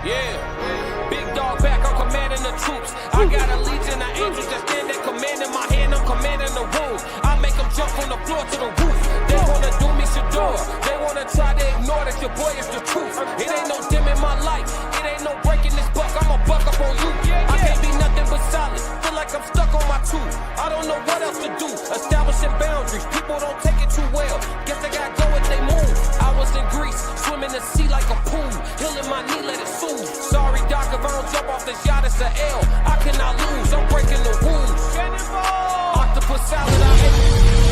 Yeah, big dog back, I'm commanding the troops. I got a legion of angels that stand at command in my hand, I'm commanding the room. I make them jump from the floor to the roof. They wanna do me Shador, they wanna try to ignore that your boy is the truth. It ain't no dim in my life, it ain't no breaking this buck, I'ma buck up on you. I can't be nothing but solid, feel like I'm stuck on my tooth. I don't know what else to do, establishing boundaries, people don't take it too well. Guess I gotta go with they move. I was in Greece, swimming the sea like a pool, healing my knee, let it soothe. Sorry, Doc, if I don't jump off this yacht, it's a L. I cannot lose, I'm breaking the rules. Octopus salad, I hate.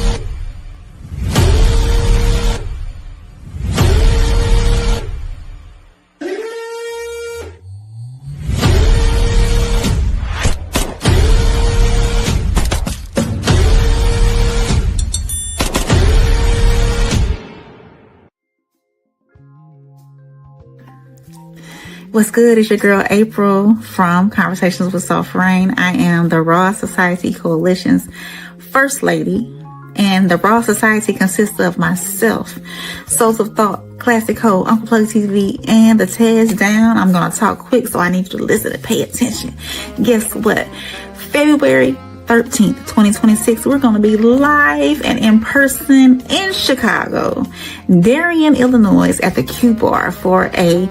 What's good? It's your girl April from Conversations with Soft Rain. I am the Raw Society Coalition's First Lady, and the Raw Society consists of myself, Souls of Thought, Classic Ho, Uncle Plug TV, and the Tez Down. I'm going to talk quick, so I need you to listen and pay attention. Guess what? February 13th, 2026, we're going to be live and in person in Chicago, Darien, Illinois, at the Q Bar for a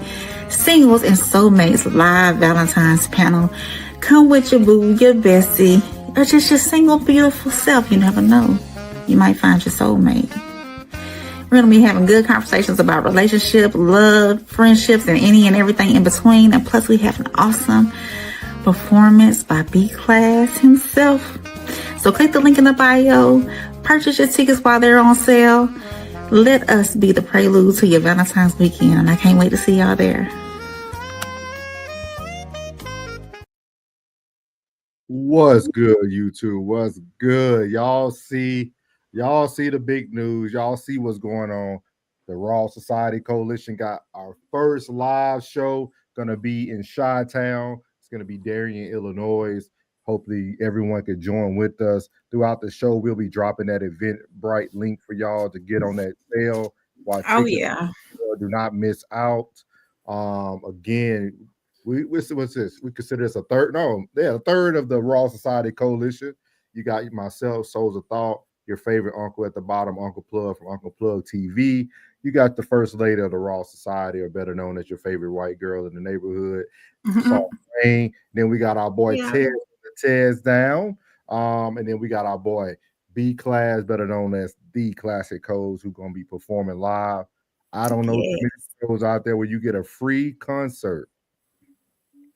Singles and Soulmates live Valentine's panel. Come with your boo, your bestie, or just your single beautiful self. You never know. You might find your soulmate. We're going to be having good conversations about relationship, love, friendships, and any and everything in between. And plus, we have an awesome performance by B-Class himself. So click the link in the bio. Purchase your tickets while they're on sale. Let us be the prelude to your Valentine's weekend. And I can't wait to see y'all there. What's good, YouTube? What's good? Y'all see the big news. Y'all see what's going on. The Raw Society Coalition got our first live show. Gonna be in Chi-Town. It's gonna be Darien, Illinois. Hopefully everyone can join with us. Throughout the show, we'll be dropping that Eventbrite link for y'all to get on that sale. Do not miss out. Again, what's this? We consider this a third of the Raw Society Coalition. You got myself, Souls of Thought, your favorite uncle at the bottom, Uncle Plug from Uncle Plug TV. You got the first lady of the Raw Society, or better known as your favorite white girl in the neighborhood, Soft Rain. Then we got our boy Tez Down. And then we got our boy B-Class, better known as the Classic Codes, who's gonna be performing live. I don't know too many shows out there where you get a free concert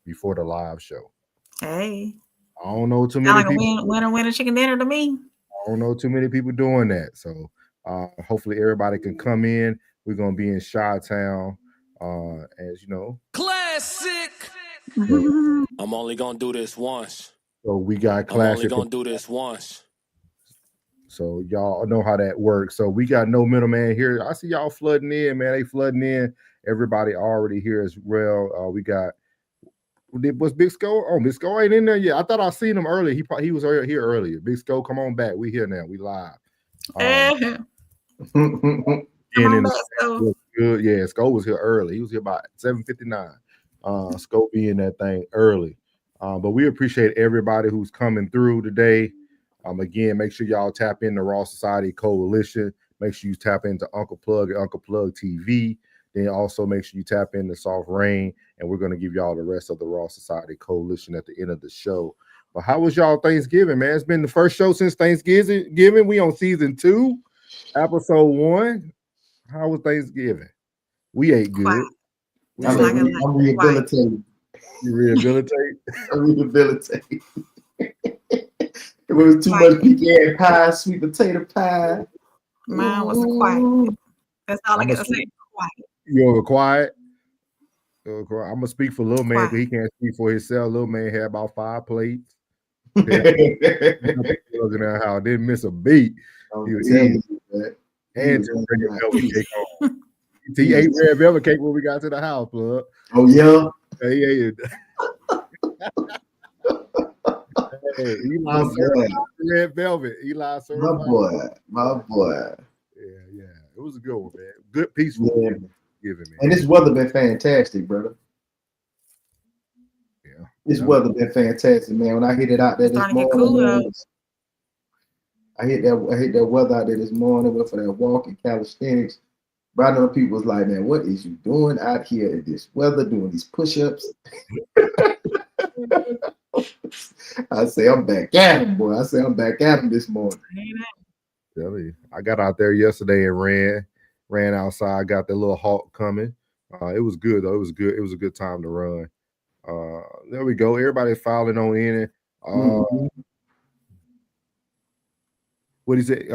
before the live show. Hey, I don't know too many people. Winner chicken dinner to me. I don't know too many people doing that. So hopefully everybody can come in. We're gonna be in Chi-Town, as you know. Classic. I'm only gonna do this once. So we got Classic. I'm only gonna do this once. So y'all know how that works. So we got no middleman here. I see y'all flooding in, man. They flooding in. Everybody already here as well. We got. Was Big Skull? Oh, Big Skull ain't in there yet. I thought I seen him earlier. He was here earlier. Big Skull, come on back. We here now. We live. Good. Yeah, Skull was here early. He was here about 7:59. Skull being that thing early. But we appreciate everybody who's coming through today. Again, make sure y'all tap in the Raw Society Coalition. Make sure you tap into Uncle Plug and Uncle Plug TV. Then also make sure you tap into Soft Rain, and we're going to give y'all the rest of the Raw Society Coalition at the end of the show. But how was y'all Thanksgiving, man? It's been the first show since Thanksgiving. We on season 2, episode 1. How was Thanksgiving? We ate good. I'm rehabilitated. You rehabilitate? I rehabilitate. It was too much pecan pie, sweet potato pie. Mine was quiet. That's all I got to say. Quiet. You're quiet. I'm gonna speak for Lil Man, but he can't speak for himself. Lil Man had about 5 plates. Didn't miss a beat. He was and some red velvet cake on. He ate red velvet cake when we got to the house, Plug. Oh yeah. He ate it. Hey, Eli served red velvet. Eli served my boy. Yeah. It was a good one, man. Good peaceful giving, man. And this weather been fantastic, brother. This weather been fantastic, man. When I hit it out there It's this starting to get morning, cool man, though. I hit that weather out there this morning. Went for that walk in calisthenics. But I know people was like, man, what is you doing out here in this weather doing these push-ups? I say I'm back at him, boy. I say I'm back at him this morning. I got out there yesterday and ran outside. Got the little halt coming. It was good though. It was good. It was a good time to run. There we go. Everybody filing on in. What is it?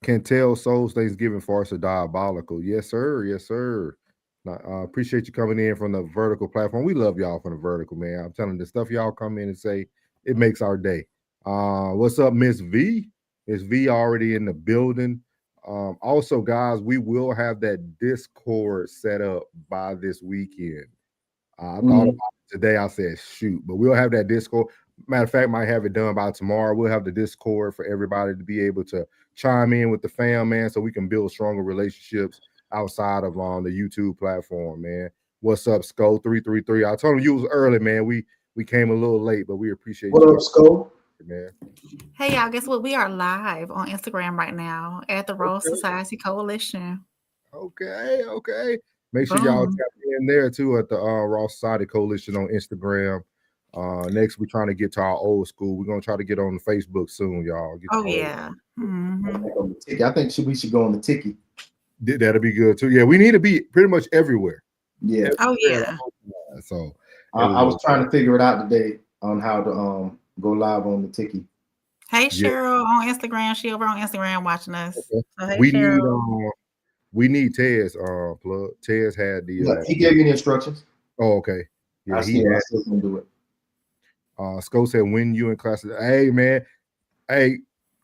Cantel Souls Thanksgiving farce are diabolical. Yes, sir. Yes, sir. Appreciate you coming in from the vertical platform. We love y'all from the vertical, man. I'm telling you, the stuff y'all come in and say, it makes our day. What's up, Miss V? Miss V already in the building. Also, guys, we will have that Discord set up by this weekend. I thought about it today. I said, shoot, but we'll have that Discord. Matter of fact, might have it done by tomorrow. We'll have the Discord for everybody to be able to chime in with the fam, man, so we can build stronger relationships outside of the YouTube platform, man. What's up, Sko 333? I told him you was early, man. We came a little late, but we appreciate what you. What up, Sko? Man. Hey, y'all, guess what? We are live on Instagram right now at the Raw Society Coalition. Okay. Make sure y'all tap in there too at the Raw Society Coalition on Instagram. Next, we're trying to get to our old school. We're gonna try to get on the Facebook soon, y'all. Yeah. I think we should go on the Tiki. That'll be good too. Yeah, we need to be pretty much everywhere. Yeah. Yeah. So I was trying to figure it out today on how to go live on the Tiki. Hey, Cheryl on Instagram. She over on Instagram watching us. Okay. So, hey, we need Tez plug. Tez had the he gave me the instructions. Oh, okay. Yeah, I still can do it. Sko said when you in Classic. Hey man,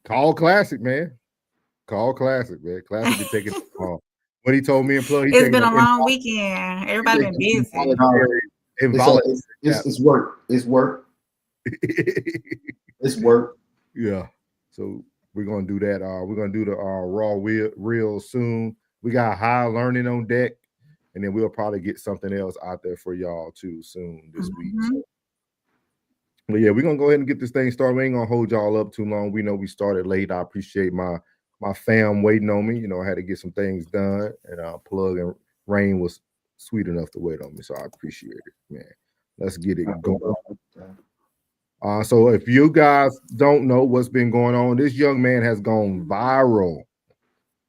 call Classic, man. Call Classic, man. Classic be taking what he told me and plug. It's been a long weekend. Everybody been busy. It's work. It's work. It's work. Yeah. So we're gonna do that. We're gonna do the raw real soon. We got high learning on deck, and then we'll probably get something else out there for y'all too soon this week. So. But yeah, we're gonna go ahead and get this thing started. We ain't gonna hold y'all up too long. We know we started late. I appreciate my fam waiting on me. You know, I had to get some things done, and Plug and Rain was sweet enough to wait on me, so I appreciate it, man. Let's get it going. So if you guys don't know what's been going on, this young man has gone viral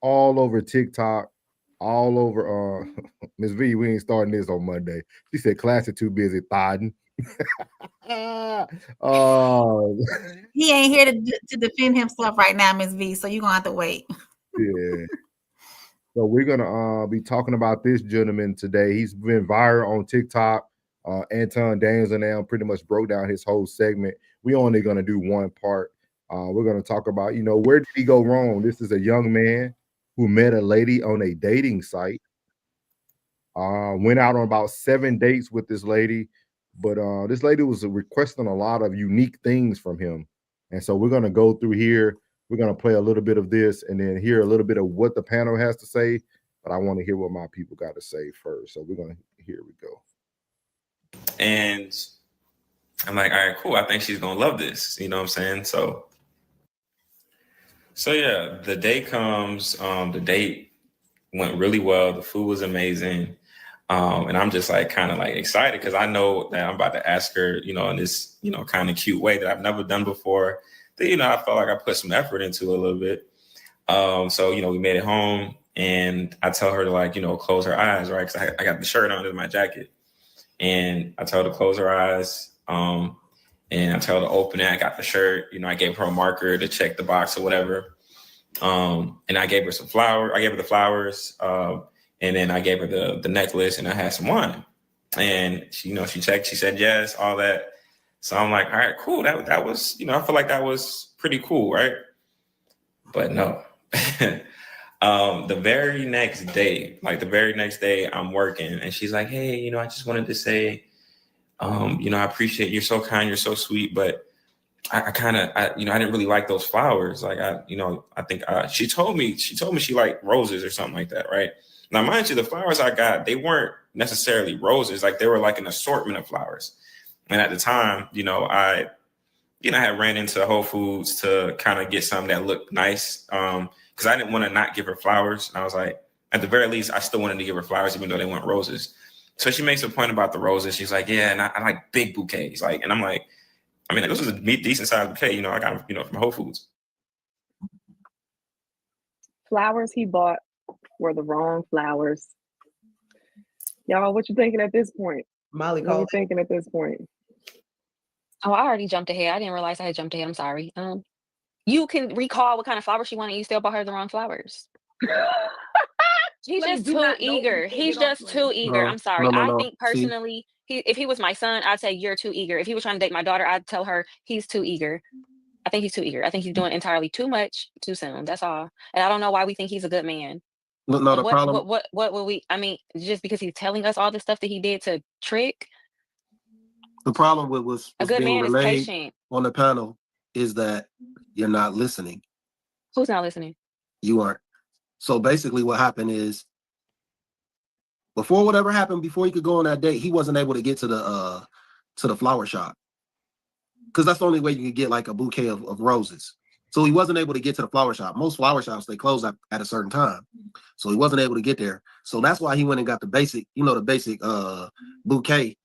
all over TikTok, all over Miss V. We ain't starting this on Monday. She said Classic too busy thotting. He ain't here to defend himself right now, Miss V. So you're gonna have to wait. Yeah. So we're gonna be talking about this gentleman today. He's been viral on TikTok. Anton Daniels and now pretty much broke down his whole segment. We only gonna do one part. We're gonna talk about, where did he go wrong? This is a young man who met a lady on a dating site. Went out on about 7 dates with this lady, but this lady was requesting a lot of unique things from him. And so we're gonna go through here. We're gonna play a little bit of this and then hear a little bit of what the panel has to say. But I want to hear what my people got to say first. So here we go. And I'm like, all right, cool. I think she's gonna love this. You know what I'm saying? So yeah, the day comes. The date went really well. The food was amazing. And I'm just like kind of like excited because I know that I'm about to ask her, in this, kind of cute way that I've never done before. That, I felt like I put some effort into a little bit. So, we made it home and I tell her to like, close her eyes, right? Because I got the shirt under my jacket. And I told her to close her eyes. And I told her to open it. I got the shirt. I gave her a marker to check the box or whatever. And I gave her some flour. I gave her the flowers. And then I gave her the necklace and I had some wine. And she, she checked. She said yes, all that. So I'm like, all right, cool. That was, I feel like that was pretty cool, right? But no. The very next day, I'm working and she's like, hey, I just wanted to say, I appreciate you're so kind, you're so sweet, but I didn't really like those flowers. Like, I think she told me she liked roses or something like that, right? Now, mind you, the flowers I got, they weren't necessarily roses. Like, they were like an assortment of flowers. And at the time, I had ran into Whole Foods to kind of get something that looked nice. Because I didn't want to not give her flowers. And I was like, at the very least, I still wanted to give her flowers, even though they weren't roses. So she makes a point about the roses. She's like, yeah, and I like big bouquets. Like, and I'm like, I mean, this is a decent sized bouquet. I got from Whole Foods. Flowers he bought were the wrong flowers. Y'all, what you thinking at this point? Molly What you called. thinking at this point? Oh, I already jumped ahead. I didn't realize I had jumped ahead. I'm sorry. You can recall what kind of flowers she wanted. You still bought her the wrong flowers. He's Please just do too not- no, eager. you can't He's get off just me. too eager. No, I'm sorry. no. I think See, personally, if he was my son, I'd say you're too eager. If he was trying to date my daughter, I'd tell her he's too eager. I think he's too eager. I think he's doing entirely too much too soon. That's all. And I don't know why we think he's a good man. no, the problem. What will we? I mean, just because he's telling us all the stuff that he did to trick The problem with what's a good being man is relayed patient. on the panel is that you're not listening. Who's not listening? You aren't. So basically, what happened is, before whatever happened, before he could go on that date, he wasn't able to get to the flower shop, because that's the only way you can get like a bouquet of roses. So he wasn't able to get to the flower shop. Most flower shops, they close at a certain time, so he wasn't able to get there. So that's why he went and got the basic bouquet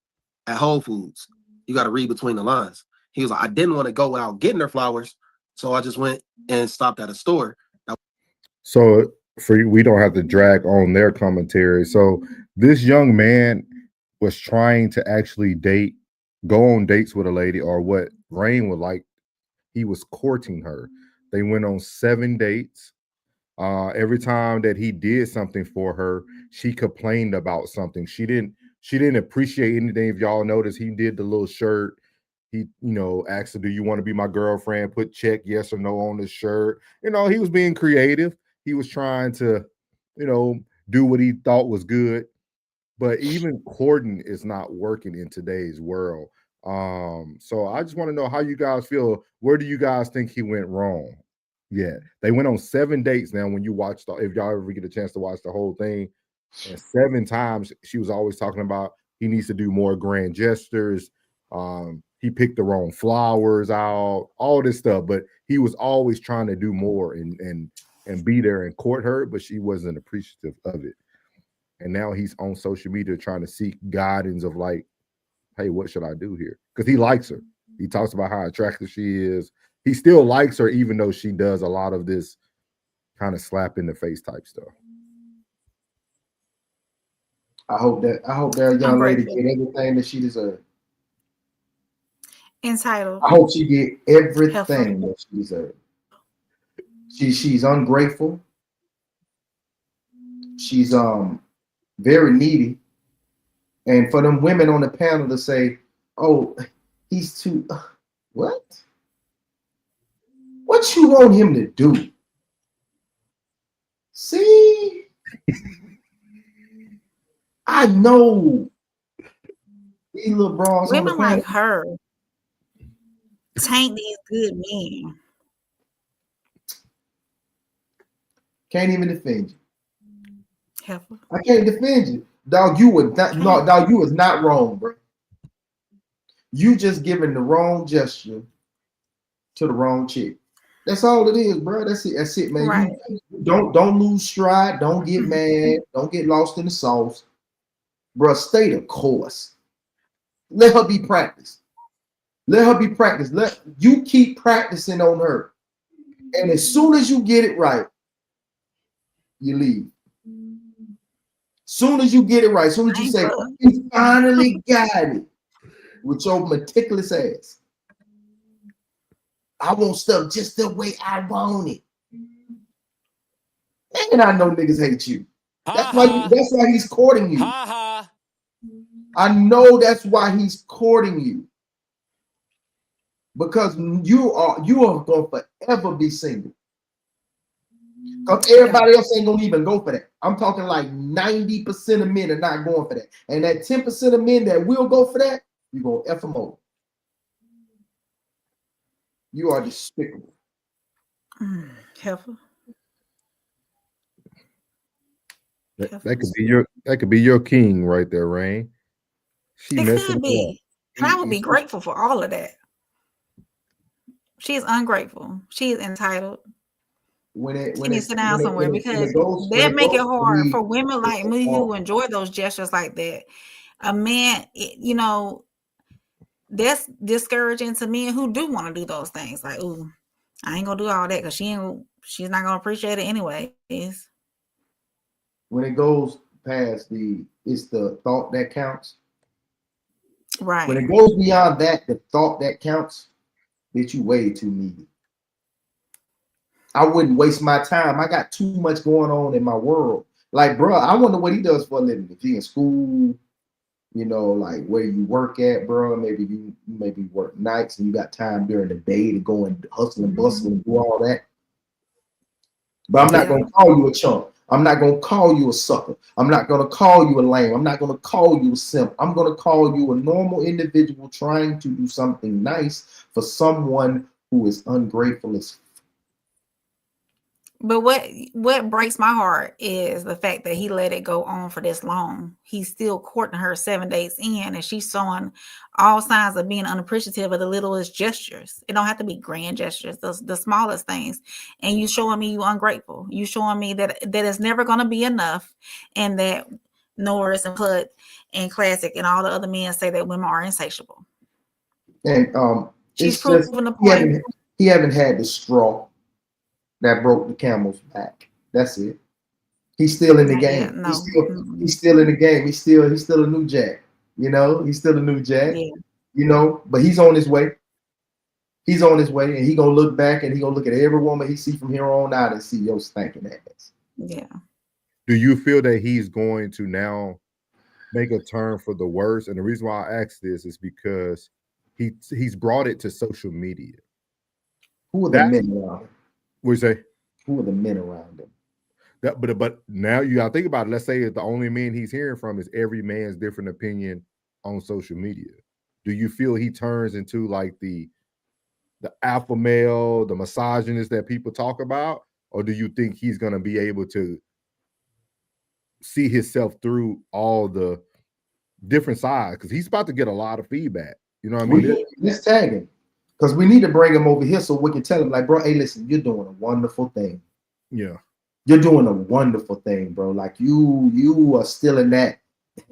at Whole Foods. You got to read between the lines. He was like, I didn't want to go without getting her flowers, so I just went and stopped at a store. So we don't have to drag on their commentary. So this young man was trying to actually go on dates with a lady, or what Rain would like. He was courting her. They went on 7 dates. Every time that he did something for her, she complained about something. She didn't appreciate anything. If y'all notice, he did the little shirt. He, asked her, do you want to be my girlfriend? Put check yes or no on the shirt. He was being creative. He was trying to, do what he thought was good. But even courting is not working in today's world. So I just want to know how you guys feel. Where do you guys think he went wrong? Yeah, they went on 7 dates. Now, when you watch if y'all ever get a chance to watch the whole thing, and 7 times she was always talking about he needs to do more grand gestures. He picked the wrong flowers out, all this stuff, but he was always trying to do more and be there and court her, but she wasn't appreciative of it. And now he's on social media trying to seek guidance of like, hey, what should I do here? Because he likes her. He talks about how attractive she is. He still likes her, even though she does a lot of this kind of slap in the face type stuff. I hope that young lady get everything that she deserves. Entitled. I hope she get everything that she deserves. She's ungrateful. She's very needy. And for them women on the panel to say, oh, he's too what? What you want him to do? See? I know these little bras. Women like her taint these good men. Can't even defend you. Heifer. I can't defend you. Dog, you was not wrong, bro. You just giving the wrong gesture to the wrong chick. That's all it is, bro. That's it, man. Right. Don't lose stride. Don't get mad. Don't get lost in the sauce. Bro, stay the course. Let her be practiced. Let her be practiced. Let you keep practicing on her. And as soon as you get it right, you leave. Soon as you get it right, soon as you say, you finally got it with your meticulous ass. I want stuff just the way I want it. And I know niggas hate you. That's why he's courting you. I know that's why he's courting you. Because you are going to forever be single. Because everybody else ain't gonna even go for that. I'm talking like 90% of men are not going for that. And that 10% of men that will go for that, you're gonna F them over. You are despicable. Heifer. That could be your king right there, Rain. She It messing could be. And I would be grateful for all of that. She is ungrateful. She is entitled. She needs to sit down somewhere because that make it hard for women like me who enjoy those gestures like that. A man, you know, that's discouraging to men who do want to do those things. Like, ooh, I ain't gonna do all that because she's not gonna appreciate it anyways. When it goes past it's the thought that counts. Right. When it goes beyond that, the thought that counts, bitch, you way too needy. I wouldn't waste my time. I got too much going on in my world. Like, bro, I wonder what he does for a living. If he in school, you know, like where you work at, bro. Maybe you work nights and you got time during the day to go and hustle and bustle and do all that. But I'm not gonna call you a chump. I'm not gonna call you a sucker. I'm not gonna call you a lame. I'm not gonna call you a simp. I'm gonna call you a normal individual trying to do something nice for someone who is ungrateful as. But what breaks my heart is the fact that he let it go on for this long. He's still courting her 7 days in, and she's showing all signs of being unappreciative of the littlest gestures. It don't have to be grand gestures, the smallest things. And you showing me you ungrateful. You showing me that it's never going to be enough, and that Norris and Put and Classic and all the other men say that women are insatiable. And she's proven the point. He haven't had the straw that broke the camel's back. That's it. He's still in the game. No. He's still in the game. He's still a new jack. You know, he's still a new jack. Yeah. You know, but he's on his way. He's on his way, and he gonna look back and he gonna look at every woman he see from here on out and see your stinking ass. Yeah. Do you feel that he's going to now make a turn for the worse? And the reason why I ask this is because he's brought it to social media. Who are the men around him? What you say? Who are the men around him? But now you gotta think about it. Let's say the only men he's hearing from is every man's different opinion on social media. Do you feel he turns into like the alpha male, the misogynist that people talk about, or do you think he's gonna be able to see himself through all the different sides? Because he's about to get a lot of feedback. You know what I mean? Let's tag him. Because we need to bring him over here so we can tell him, like, bro, hey, listen, you're doing a wonderful thing. Yeah. You're doing a wonderful thing, bro. Like you are still in that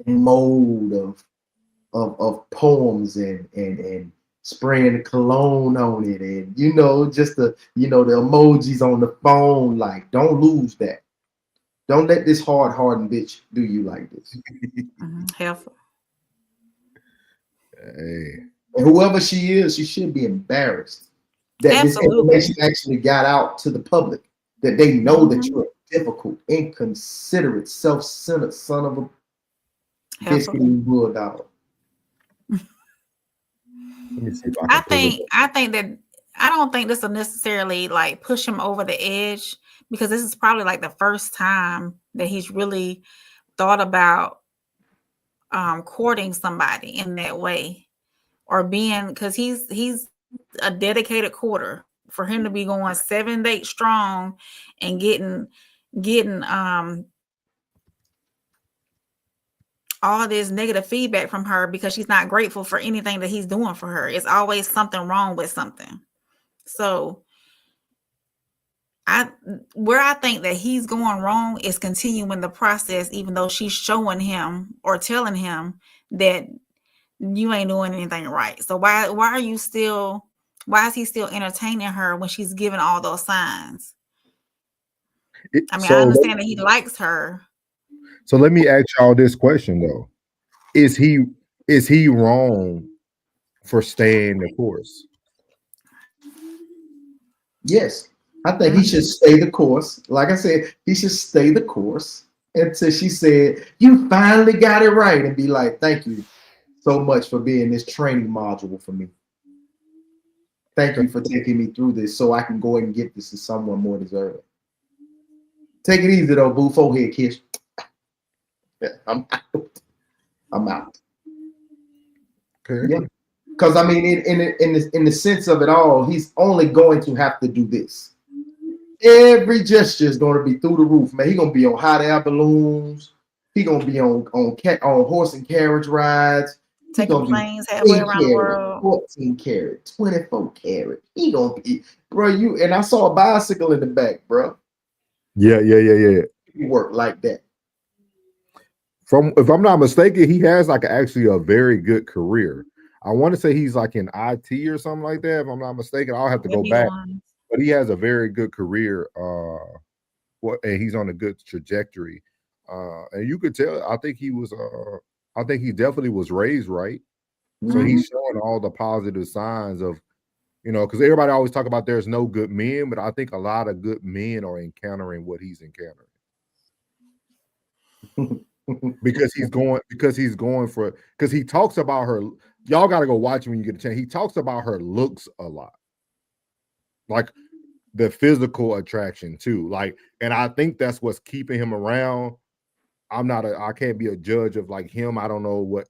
mode of poems and spraying cologne on it, and just the emojis on the phone. Like, don't lose that. Don't let this hard-hardened bitch do you like this. Helpful. Hey. And whoever she is, she should be embarrassed that this information actually got out to the public, that they know that you're a difficult, inconsiderate, self-centered son of a biscuit bulldog. Let me see if I think that I don't think this will necessarily like push him over the edge, because this is probably like the first time that he's really thought about courting somebody in that way. Or being, because he's a dedicated courter. For him to be going 7 days strong and getting all this negative feedback from her because she's not grateful for anything that he's doing for her. It's always something wrong with something. So where I think that he's going wrong is continuing the process, even though she's showing him or telling him that you ain't doing anything right. So why is he still entertaining her when she's giving all those signs? I understand that he likes her. So let me ask y'all this question though. Is he wrong for staying the course? Yes. I think he should stay the course. Like I said, he should stay the course until she said, you finally got it right, and be like, thank you so much for being this training module for me. Thank you for taking me through this so I can go and get this to someone more deserving. Take it easy though, boo. Forehead kiss. I'm out. Okay. Yeah. Because I mean, in the sense of it all, he's only going to have to do this. Every gesture is going to be through the roof, man. He's gonna be on hot air balloons. He's gonna be on horse and carriage rides. taking gonna be planes halfway 10 around the carat, world. 14 carat, 24 carat. He gonna be, bro. You and I saw a bicycle in the back, bro. Yeah. He work like that. From if I'm not mistaken, he has like actually a very good career. I want to say he's like in IT or something like that. If I'm not mistaken, I'll have to go He's back. on. But he has a very good career. And he's on a good trajectory. And you could tell. I think he was. I think he definitely was raised right. So he's showing all the positive signs of, because everybody always talk about there's no good men, but I think a lot of good men are encountering what he's encountering. because he talks about her. Y'all got to go watch him when you get a chance. He talks about her looks a lot, like the physical attraction too. Like, and I think that's what's keeping him around. I can't be a judge of like him. I don't know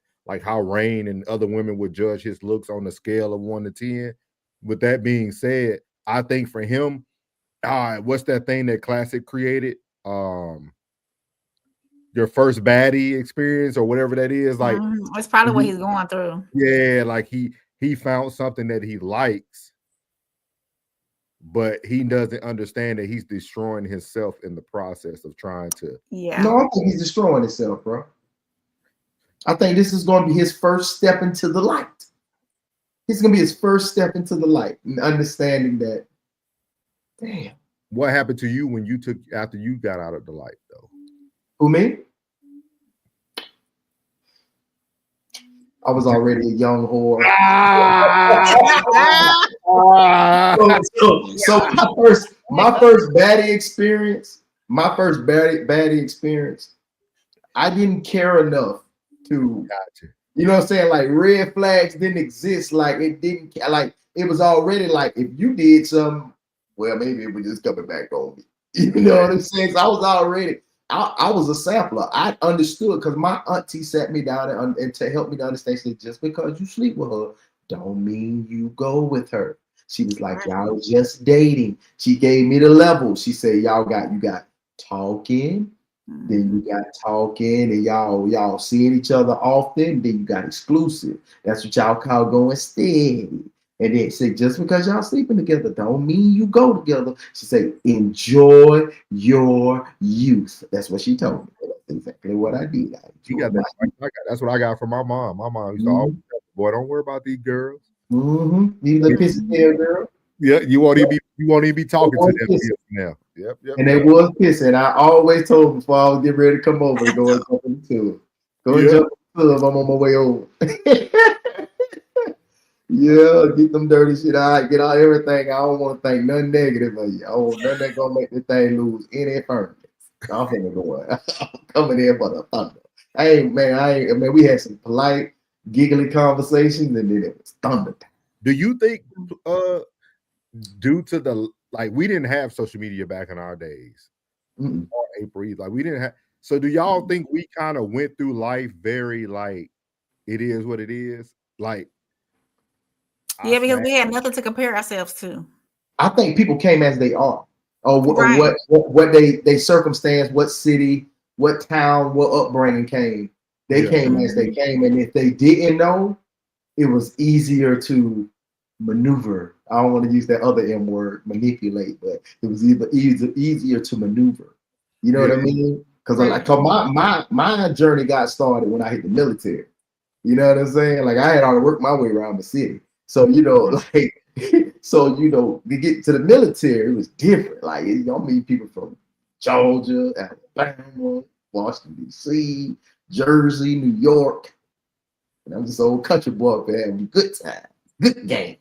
how Rain and other women would judge his looks on the scale of 1 to 10. With that being said, I think for him, what's that thing that Classic created? Your first baddie experience or whatever that is. Like, it's probably what he's going through. Yeah, like he found something that he likes, but he doesn't understand that he's destroying himself in the process of trying to. Yeah. No, I think he's destroying himself, bro. I think this is going to be his first step into the light. It's going to be his first step into the light and understanding that, damn. What happened to you after you got out of the light, though? Who, me? I was already a young whore. So my first baddie experience, I didn't care enough to, you know what I'm saying? Like red flags didn't exist. Like it didn't, like it was already like if you did something, well, maybe it was just coming back on me. You know what I'm saying? So I was already, I was a sampler. I understood because my auntie sat me down and to help me to understand, she said, just because you sleep with her, don't mean you go with her. She was like, y'all just dating. She gave me the level. She said, you got talking, then you got talking, and y'all seeing each other often, then you got exclusive. That's what y'all call going steady. And then say, just because y'all sleeping together, don't mean you go together. She said, enjoy your youth. That's what she told me. That's exactly what I did. That's what I got from my mom. My mom used to always tell me, boy, don't worry about these girls. You the pissy tail girl. Yeah, you won't even be talking to them now. Yep. And they was pissing. I always told them before I was getting ready to come over to go and jump in the tub. Go and jump in the tub. I'm on my way over. Yeah, get them dirty shit out, get out everything. I don't want to think nothing negative of you. I don't want nothing that's gonna make this thing lose any firmness. I'm finna go. I'm coming in for the thunder. Man, we had some polite, giggly conversations, and then it was thunder time. Do you think, due to the we didn't have social media back in our days, or April, like we didn't have. So, do y'all think we kind of went through life very it is what it is, Yeah, because we had nothing to compare ourselves to. I think people came as they are, or what they circumstance, what city, what town, what upbringing came. They came as they came, and if they didn't know, it was easier to maneuver. I don't want to use that other M word, manipulate, but it was easier to maneuver. You know what I mean? Because my journey got started when I hit the military. You know what I'm saying? Like I had already worked my way around the city. So, to get to the military, it was different. Like, meet people from Georgia, Alabama, Washington, D.C., Jersey, New York. And I'm just old country boy, man. Having a good time. Good game.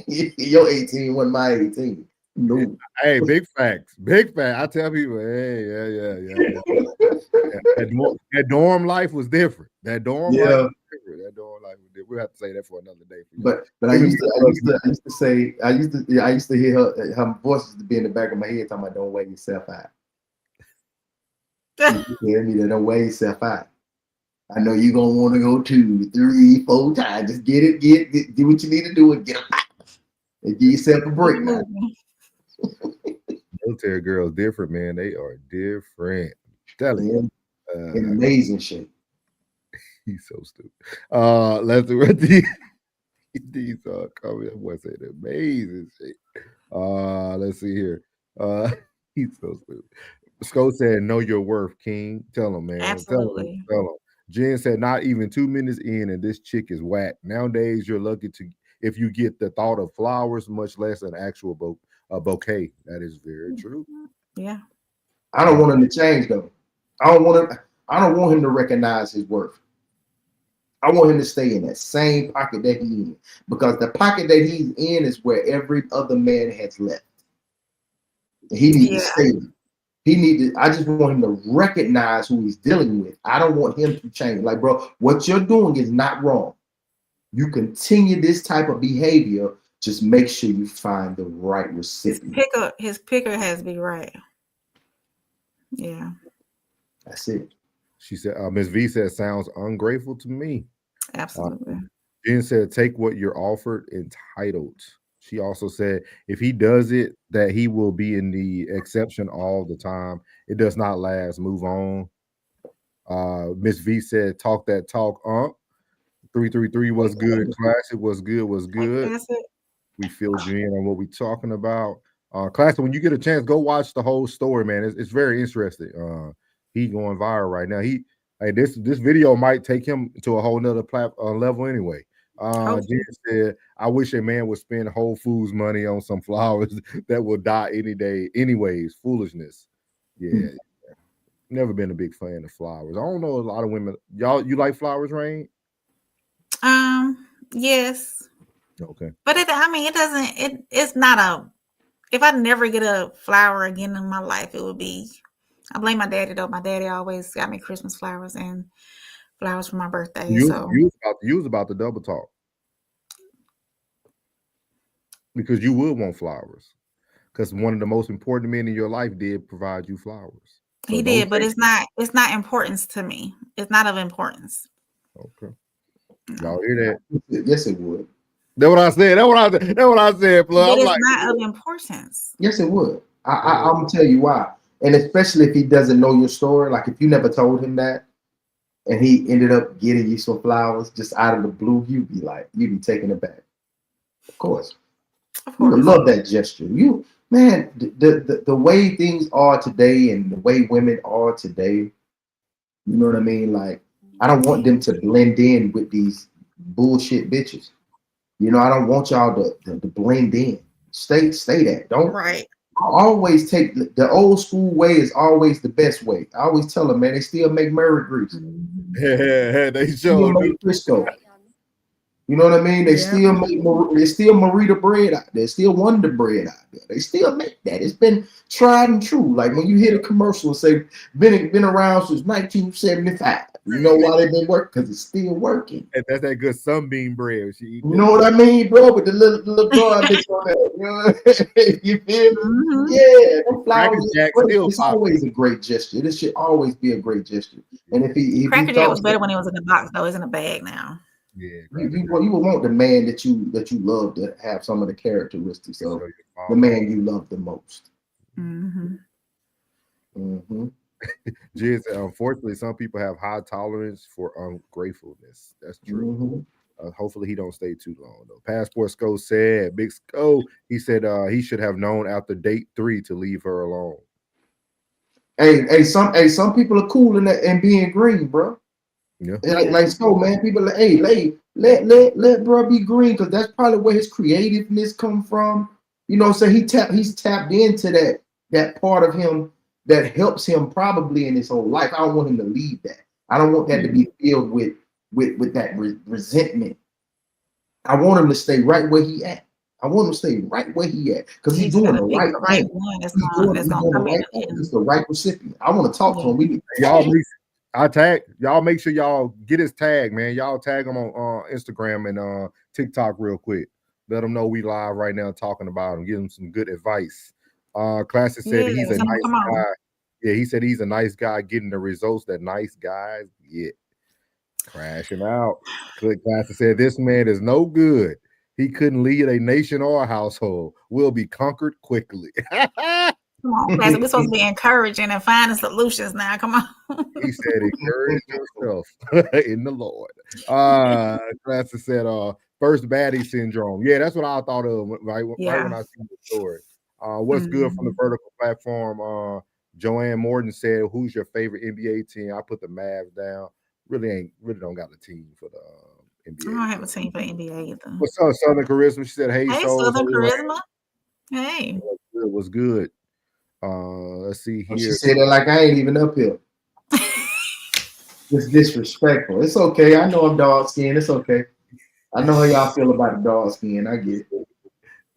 Your 18 wasn't my 18. No. Hey, big facts. Big fact. I tell people, hey, yeah. That dorm life was different. That dorm life was different. We'll have to say that for another day. But I used to hear her voices to be in the back of my head talking about don't wear yourself out. You hear me? Don't wear yourself out. I know you're gonna want to go 2, 3, 4 times. Just get do what you need to do and get out. And give yourself a break now. Military girls different, man. They are different. Tell you. In amazing shape. He's so stupid. Let's do these comments. What's it? Amazing shit. Let's see here. He's so stupid. Sco said, "Know your worth, King. Tell him, man. Absolutely. Tell him. Jen said, "Not even 2 minutes in, and this chick is whack. Nowadays, you're lucky to if you get the thought of flowers, much less an actual bouquet. That is very true. Yeah. I don't want him to change though. I don't want him to recognize his worth. I want him to stay in that same pocket that he's in, because the pocket that he's in is where every other man has left. He needs to stay in. I just want him to recognize who he's dealing with. I don't want him to change. Like, bro, what you're doing is not wrong. You continue this type of behavior, just make sure you find the right recipient. His picker has to be right. Yeah. That's it. She said, Ms. V said, sounds ungrateful to me. Absolutely. Jen said, take what you're offered, entitled. She also said, if he does it, that he will be in the exception all the time. It does not last. Move on. Miss V said, talk that talk. 333 was good. Classic was good. Was good. We feel Jen on what we talking about. Classic, when you get a chance, go watch the whole story, man. It's very interesting. He going viral right now. This video might take him to a whole nother level anyway. Jen said, I wish a man would spend Whole Foods money on some flowers that will die any day. Anyways, foolishness. Yeah. Never been a big fan of flowers. I don't know a lot of women. You like flowers, Rain? Yes. Okay. But it's not if I never get a flower again in my life, it would be, I blame my daddy though. My daddy always got me Christmas flowers and flowers for my birthday. You was about to double talk. Because you would want flowers. Because one of the most important men in your life did provide you flowers. So he did, but it's not importance to me. It's not of importance. Okay. Y'all hear that? Yes, it would. That's what I said. That's what I said, But it's not of importance. Yes, it would. I'm gonna tell you why. And especially if he doesn't know your story, like if you never told him that, and he ended up getting you some flowers just out of the blue, you'd be taken aback. Of course. You would love that gesture. The way things are today and the way women are today, you know what I mean? Like, I don't want them to blend in with these bullshit bitches. You know, I don't want y'all to blend in. Stay that. Don't. Right. I always take the old school way is always the best way. I always tell them, man, they still make Murray grease. Yeah, they still make Crisco. You know what I mean? They still make Marita bread out there. Still Wonder bread out there. They still make that. It's been tried and true. Like when you hear a commercial and say been around since 1975. You know why they've been working? Because it's still working. And that's that good sunbeam bread. You know what I mean, bro? With the little broad bitch on that. You know? You feel me? Yeah, them flowers. It's always a great gesture. This should always be a great gesture. And if he Cracker Jack was better when it was in the box, though. It's in a bag now. Yeah, you would want the man that you love to have some of the characteristics of the man you love the most. Mm-hmm. Mm-hmm. Jiz, unfortunately, some people have high tolerance for ungratefulness. That's true. Mm-hmm. Hopefully, he don't stay too long though. Passport Sco said, Big Sco, he said he should have known after date 3 to leave her alone. Hey, some people are cool in that and being green, bro. Yeah. Like so, man. People like, hey, let bro be green, because that's probably where his creativeness come from. You know, so he's tapped into that part of him that helps him probably in his whole life. I don't want him to leave that. I don't want that to be filled with that resentment. I want him to stay right where he at. I want him to stay right where he at, because he's doing the right thing. He's doing the right thing. He's the right recipient. I want to talk to him. Y'all make sure y'all get his tag, man. Y'all tag him on Instagram and TikTok real quick. Let him know we live right now talking about him. Give him some good advice. Classic said he's a nice guy. Yeah, he said he's a nice guy getting the results that nice guys get. Crashing out. Classic said this man is no good. He couldn't lead a nation or a household. Will be conquered quickly. Come on, Classic. We're supposed to be encouraging and finding solutions now. Come on. He said, encourage yourself in the Lord. Classic said, first baddie syndrome. Yeah, that's what I thought of right when I seen the story. What's good from the vertical platform? Joanne Morton said, who's your favorite NBA team? I put the Mavs down. Really don't got a team for the NBA. I don't have a team for NBA either. What's up, Southern Charisma? She said, hey Southern Charisma. Hey. What's good? Let's see here. She said that like I ain't even up here. It's disrespectful. It's okay. I know I'm dog skin. It's okay. I know how y'all feel about the dog skin. I get it.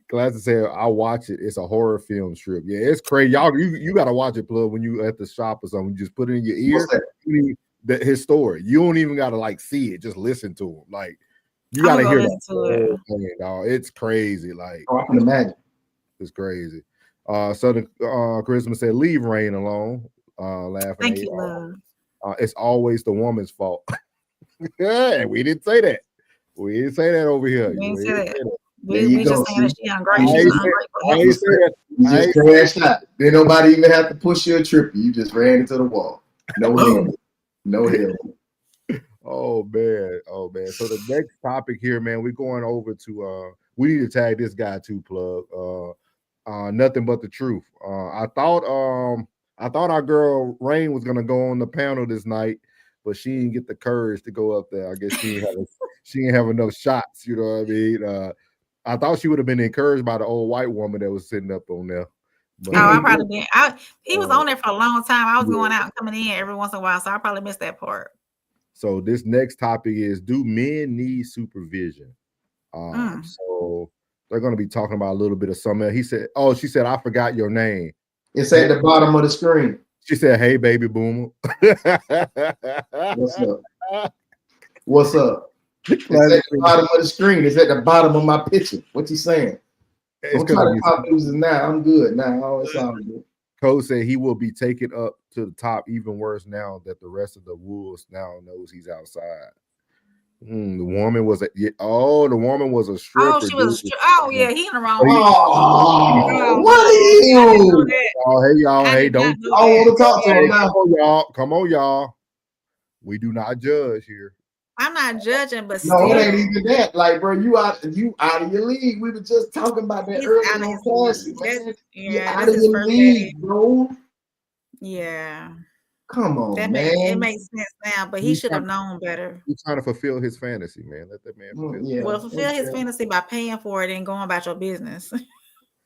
Glad to say I watch it. It's a horror film strip. Yeah, it's crazy. Y'all, you gotta watch it, Plug, when you at the shop or something. You just put it in your ear. His story. You don't even gotta like see it. Just listen to him. Like you gotta hear that whole thing, dog. It's crazy. Like I can imagine. It's crazy. Southern Charisma said, leave Rain alone. Laughing. Thank you, love. It's always the woman's fault. Yeah, we didn't say that. We didn't say that over here. We didn't say that. We just saying that she ungrateful. You just crashed out. Then nobody even have to push you a trip. You just ran into the wall. No help. No help. Oh man. So the next topic here, man, we're going over to we need to tag this guy too, Plug. Nothing but the truth. I thought our girl Rain was gonna go on the panel this night, but she didn't get the courage to go up there. I guess she didn't have enough shots. You know what I mean? I thought she would have been encouraged by the old white woman that was sitting up on there. But, I probably did. He was on there for a long time. I was going out and coming in every once in a while, so I probably missed that part. So this next topic is: do men need supervision? So they're going to be talking about a little bit of something. He said, she said, I forgot your name. It's at the bottom of the screen. She said, hey, baby boomer. What's up? What's up? It's at the bottom of the screen. It's at the bottom of my picture. What you saying? I'm trying to pop losing now. I'm good now. It's all good. Cole said he will be taken up to the top even worse now that the rest of the Wolves now knows he's outside. The woman was a stripper. Oh, she was a stripper. Oh, yeah, he in the wrong. What are you? Oh, hey, y'all. Hey, don't. I want to talk to him now. Come on, y'all. We do not judge here. I'm not judging, but no, it ain't even that. Like, bro, you out of your league. We were just talking about that earlier. Yeah, out of your league, bro. Yeah. Come on, man. It makes sense now, but he should have known better. He's trying to fulfill his fantasy, man. Let that man fulfill. Fulfill his fantasy by paying for it and going about your business.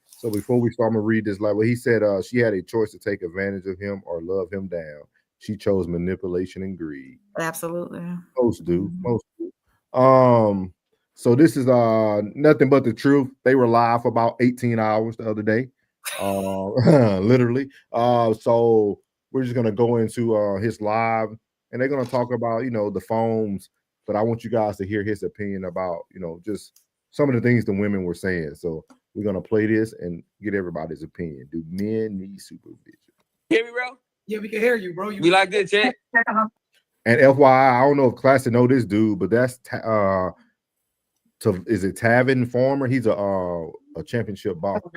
So before we start, I'm gonna read this. Like what he said, she had a choice to take advantage of him or love him down. She chose manipulation and greed. Absolutely. Most do. So this is nothing but the truth. They were live for about 18 hours the other day. Literally. So we're just gonna go into his live, and they're gonna talk about the phones. But I want you guys to hear his opinion about just some of the things the women were saying. So we're gonna play this and get everybody's opinion. Do men need supervision? Hear me, bro? Yeah, we can hear you, bro. We like this, chat. And FYI, I don't know if Classic know this dude, but that's is it Tavin Farmer? He's a championship boxer.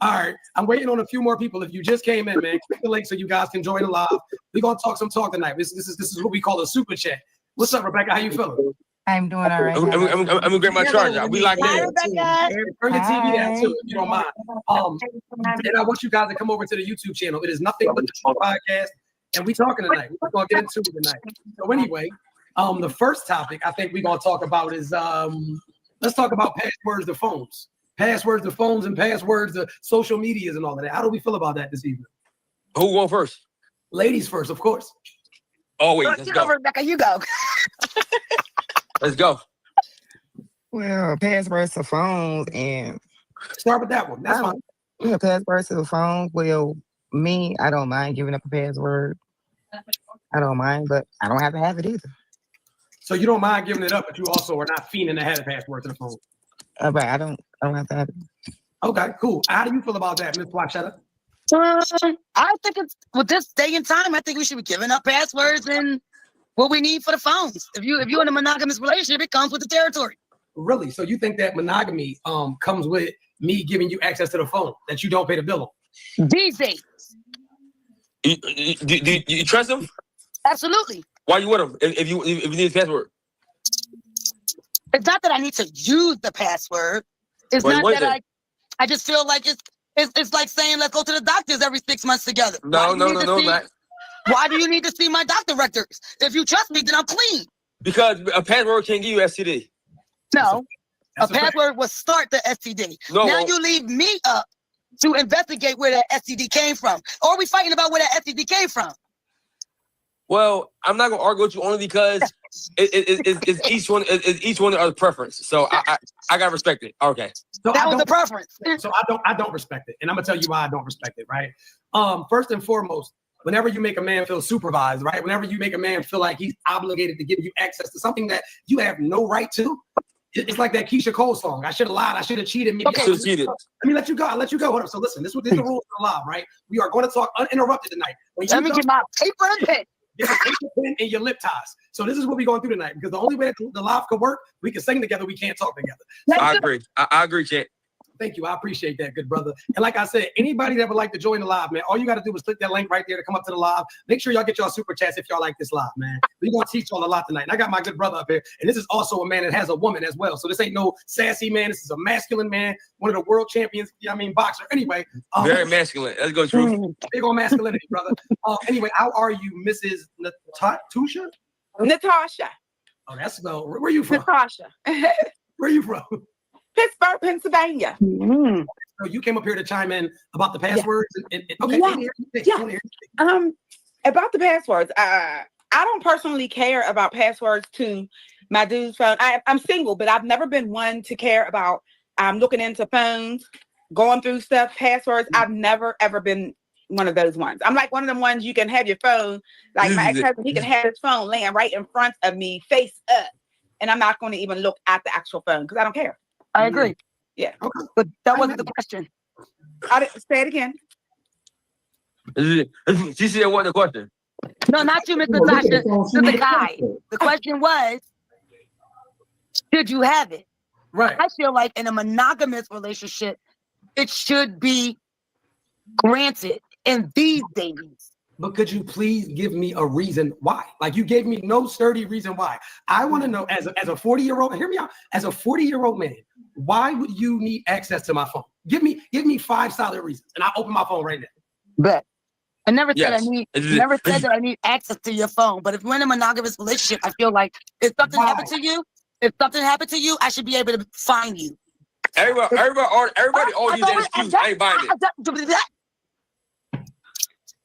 All right, I'm waiting on a few more people. If you just came in, man, click the link so you guys can join the live. We're gonna talk some talk tonight. This is what we call a super chat. What's up, Rebecca? How you feeling? I'm doing all right. I'm gonna get my charger. We like Hi, that. Rebecca. Turn your TV down too, if you don't mind. And I want you guys to come over to the YouTube channel. It is Nothing But the Truth podcast, and we talking tonight. We're gonna get into it tonight. So anyway, the first topic I think we're gonna talk about is let's talk about passwords to phones. Passwords to phones and passwords to social medias and all of that. How do we feel about that this evening? Who going first? Ladies first, of course. Always. Let's go. Rebecca, you go. Let's go. Well, passwords to phones and start with that one. That's fine. Yeah, passwords to the phone. Well, me, I don't mind giving up a password. I don't mind, but I don't have to have it either. So you don't mind giving it up, but you also are not fiending to have a password to the phone. But I don't have to have it. Okay, cool. How do you feel about that, Ms. Watchetta? I think it's with this day and time, I think we should be giving up passwords and what we need for the phones. If you're in a monogamous relationship, it comes with the territory. Really? So you think that monogamy comes with me giving you access to the phone that you don't pay the bill on? These days. You trust him? Absolutely. Why you with him? If you need his password? It's not that I need to use the password. It's Why you not want that it? I just feel like it's like saying let's go to the doctors every 6 months together. No, Matt. Why do you need to see my doctor records? If you trust me, then I'm clean. Because a password can't give you STD. No. A password will start the STD. No, now you leave me up to investigate where that STD came from. Or are we fighting about where that STD came from? Well, I'm not gonna argue with you only because it's each one of preference. So I gotta respect it. Okay. So that was the preference. So I don't respect it, and I'm gonna tell you why I don't respect it. Right. First and foremost, whenever you make a man feel supervised, right? Whenever you make a man feel like he's obligated to give you access to something that you have no right to, it's like that Keisha Cole song. I should have lied. I should have cheated. Maybe Okay. let me let you go. I'll let you go. Hold on. So listen, this is the rules of the law, right? We are going to talk uninterrupted tonight. Let me get my paper and pen. Get your paper, pen, and your lip ties. So this is what we're going through tonight. Because the only way that the live could work, we can sing together. We can't talk together. So, I agree. I agree, Chet. Thank you. I appreciate that, good brother. And like I said, anybody that would like to join the live, man, all you got to do is click that link right there to come up to the live. Make sure y'all get y'all super chats if y'all like this live, man. We're going to teach y'all a lot tonight. And I got my good brother up here. And this is also a man that has a woman as well. So this ain't no sassy man. This is a masculine man, one of the world champions, boxer. Anyway. Very masculine. Let's go, Truth. Big on masculinity, brother. Anyway, how are you, Mrs. Natasha? Natasha. Oh, that's well. Where are you from? Natasha. Where are you from? Pittsburgh, Pennsylvania. Mm-hmm. So you came up here to chime in about the passwords. Okay. About the passwords. I don't personally care about passwords to my dude's phone. I'm single, but I've never been one to care about looking into phones, going through stuff, passwords. I've never ever been one of those ones. I'm like one of them ones you can have your phone, like my ex-husband, he can have his phone laying right in front of me, face up, and I'm not going to even look at the actual phone because I don't care. I agree. Yeah. Okay. But that wasn't the question. I didn't say it again. She said what the question? No, not you, Miss Natasha. To the guy. The question was, should you have it? Right. I feel like in a monogamous relationship, it should be granted in these days. But could you please give me a reason why? Like you gave me no sturdy reason why. I want to know as a 40-year-old, hear me out, as a 40-year-old man, why would you need access to my phone? Give me 5 solid reasons and I'll open my phone right now. But I never said Yes. never said that I need access to your phone. But if we're in a monogamous relationship, I feel like if something happened to you, I should be able to find you. Everybody use that excuse. I ain't buying it.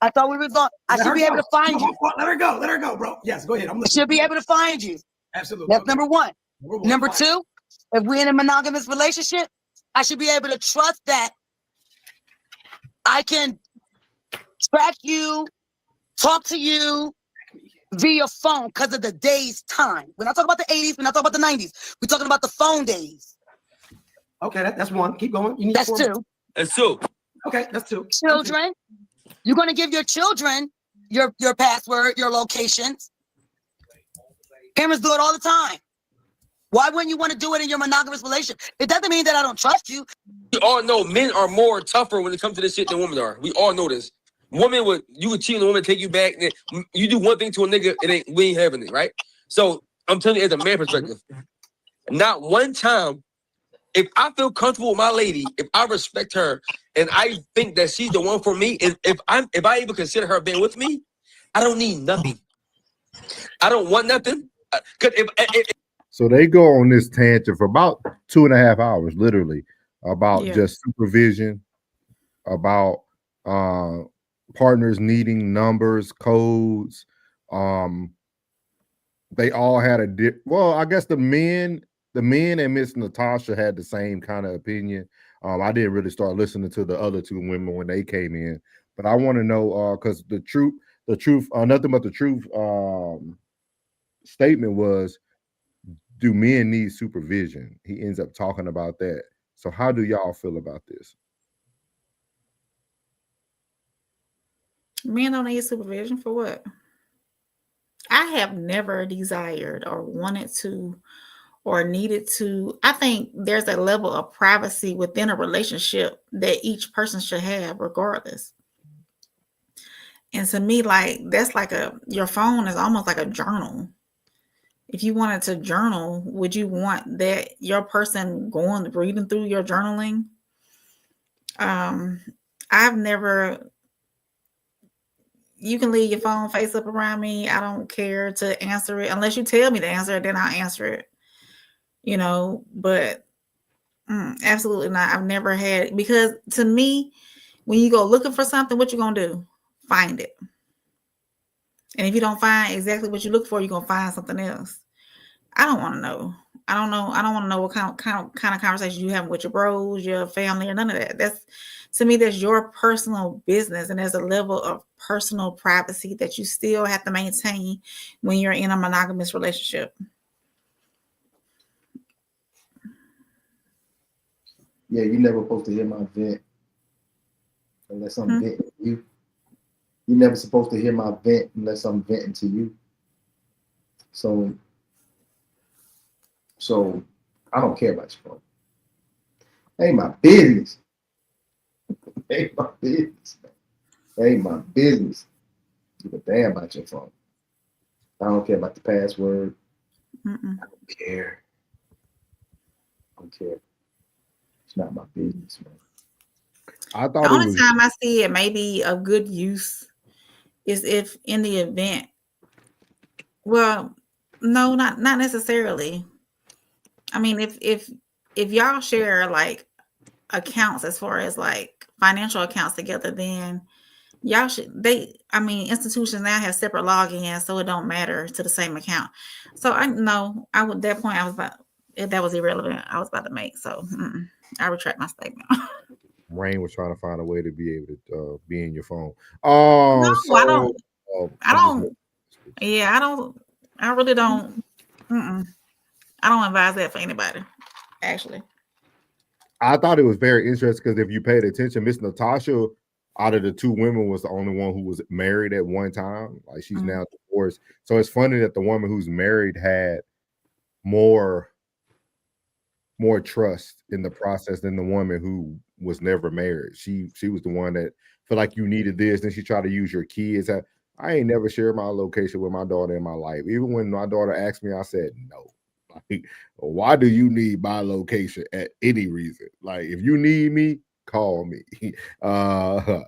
I thought we were going. I should be able to find you. Let her go, bro. Yes, go ahead. I should be able to find you. Absolutely. That's number one. Number two, if we're in a monogamous relationship, I should be able to trust that I can track you, talk to you via phone because of the day's time. We're not talking about the 80s. We're not talking about the 90s. We're talking about the phone days. Okay, that's one. Keep going. You need that's 2. That's 2. Okay, that's 2. Children. You're going to give your children your password, your locations. Parents do it all the time. Why wouldn't you want to do it in your monogamous relationship? It doesn't mean that I don't trust you. We all know men are more tougher when it comes to this shit than women are. We all know this. You would cheat on a woman, take you back. You do one thing to a nigga, we ain't having it, right? So I'm telling you as a man perspective, not one time, if I feel comfortable with my lady, if I respect her, and I think that she's the one for me, if I even consider her being with me, I don't need nothing. I don't want nothing. So they go on this tangent for about 2.5 hours, literally, about just supervision, about partners needing numbers, codes. They all had I guess the men and Miss Natasha had the same kind of opinion. I didn't really start listening to the other 2 women when they came in, but I want to know because the truth, nothing but the truth statement was, do men need supervision? He ends up talking about that. So how do y'all feel about this? Men don't need supervision for what? I have never desired or wanted to or needed to. I think there's a level of privacy within a relationship that each person should have, regardless. And to me, like that's like your phone is almost like a journal. If you wanted to journal, would you want that your person reading through your journaling? I've never. You can leave your phone face up around me. I don't care to answer it unless you tell me to answer it. Then I'll answer it. But absolutely not. I've never had, because to me, when you go looking for something, what you gonna do? Find it. And if you don't find exactly what you look for, you're gonna find something else. I don't want to know. I don't want to know what kind of conversation you have with your bros, your family, or none of that. That's, to me, that's your personal business, and there's a level of personal privacy that you still have to maintain when you're in a monogamous relationship. Yeah, you're never supposed to hear my vent unless I'm venting to you. You're never supposed to hear my vent unless I'm venting to you. So I don't care about your phone. Ain't my business. Ain't my business. Ain't my business. Give a damn about your phone. I don't care about the password. I don't care. I don't care. It's not my business, man. I thought the only time I see it may be a good use is if in the event. Well, no, not necessarily. I mean, if y'all share like accounts as far as like financial accounts together, then y'all should. Institutions now have separate logins, so it don't matter to the same account. So that point I was about. That was irrelevant. I was about to make. So I retract my statement. Rain was trying to find a way to be able to be in your phone. No, I don't. I don't. Yeah, I don't. I really don't. I don't advise that for anybody, actually. I thought it was very interesting because if you paid attention, Miss Natasha, out of the two women, was the only one who was married at one time. Like she's now divorced. So it's funny that the woman who's married had more trust in the process than the woman who was never married. She was the one that felt like you needed this. Then she tried to use your kids. I ain't never shared my location with my daughter in my life. Even when my daughter asked me, I said no. Like, why do you need my location at any reason? Like, if you need me, call me. And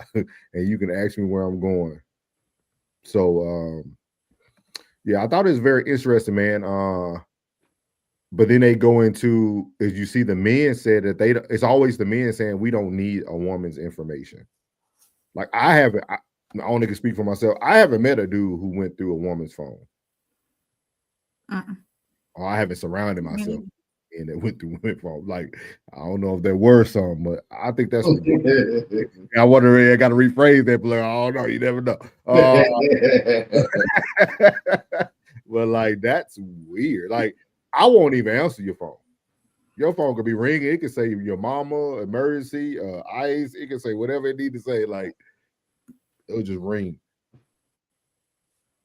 you can ask me where I'm going. So yeah, I thought it was very interesting, man. But then they go into, as you see, the men said that it's always the men saying we don't need a woman's information. Like I only can speak for myself. I haven't met a dude who went through a woman's phone. Or I haven't surrounded myself and it went through women's phone. Like, I don't know if there were some, but I think that's ridiculous. I got to rephrase that, but I don't know. You never know. But like, that's weird. Like, I won't even answer your phone. Your phone could be ringing. It could say your mama, emergency, ice. It can say whatever it need to say. Like, it'll just ring.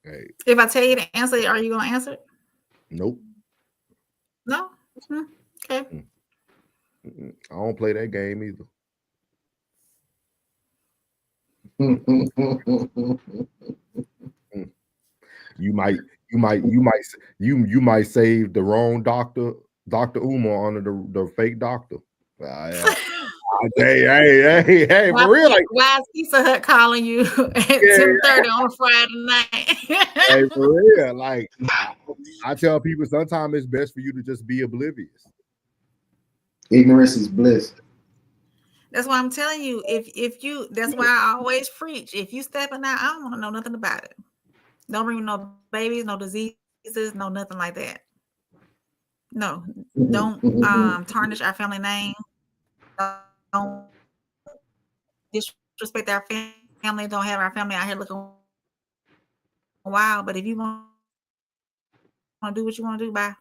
Hey. If I tell you to answer it, are you going to answer it? Nope. No? Okay. I don't play that game either. You might save the wrong Dr. Umar under the fake doctor. Hey, for real. Like, why is Pizza Hut calling you at 10:30 on a Friday night? Hey, for real. Like, I tell people sometimes it's best for you to just be oblivious. Ignorance is bliss. That's why I'm telling you. That's why I always preach. If you stepping out, I don't want to know nothing about it. Don't bring no babies, no diseases, no nothing like that. No, don't tarnish our family name. Don't disrespect our family. Don't have our family out here looking wild. But if you want to do what you want to do, bye.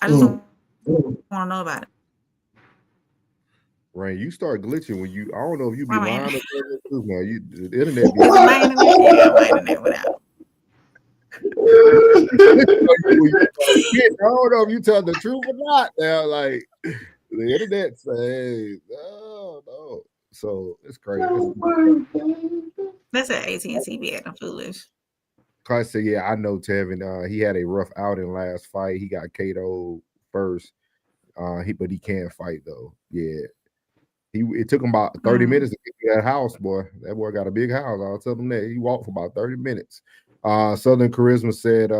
I just don't want to know about it. Rain, you start glitching when you. I don't know if you be lying or the internet. My internet went out. don't know if you tell the truth or not. Now, like the internet say, no. So it's crazy. That's an AT&T be acting foolish. Cause say, yeah, I know Tevin. He had a rough outing last fight. He got KO'd first. But he can't fight though. Yeah. It took him about 30 minutes to get to that house, boy. That boy got a big house. I'll tell him that. He walked for about 30 minutes. Southern Charisma said,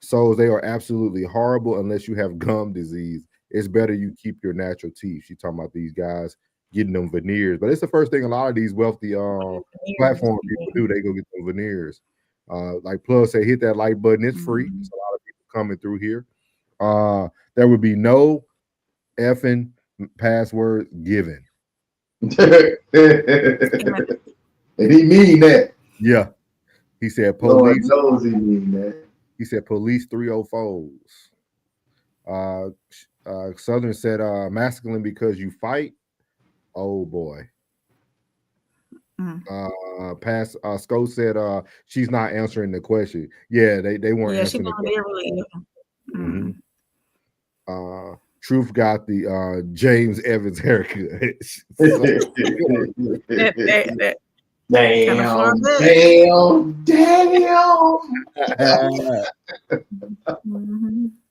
souls, they are absolutely horrible unless you have gum disease. It's better you keep your natural teeth. She's talking about these guys getting them veneers. But it's the first thing a lot of these wealthy platform people do. They go get them veneers. Like Plus say, hit that like button. It's free. There's a lot of people coming through here. There would be no effing password given. And he mean that. Yeah. He said Lord police. knows he mean that. He said police 304s. Southern said masculine because you fight. Oh boy. Sco said she's not answering the question. Yeah, they weren't answering the question. Truth got the James Evans haircut. Damn.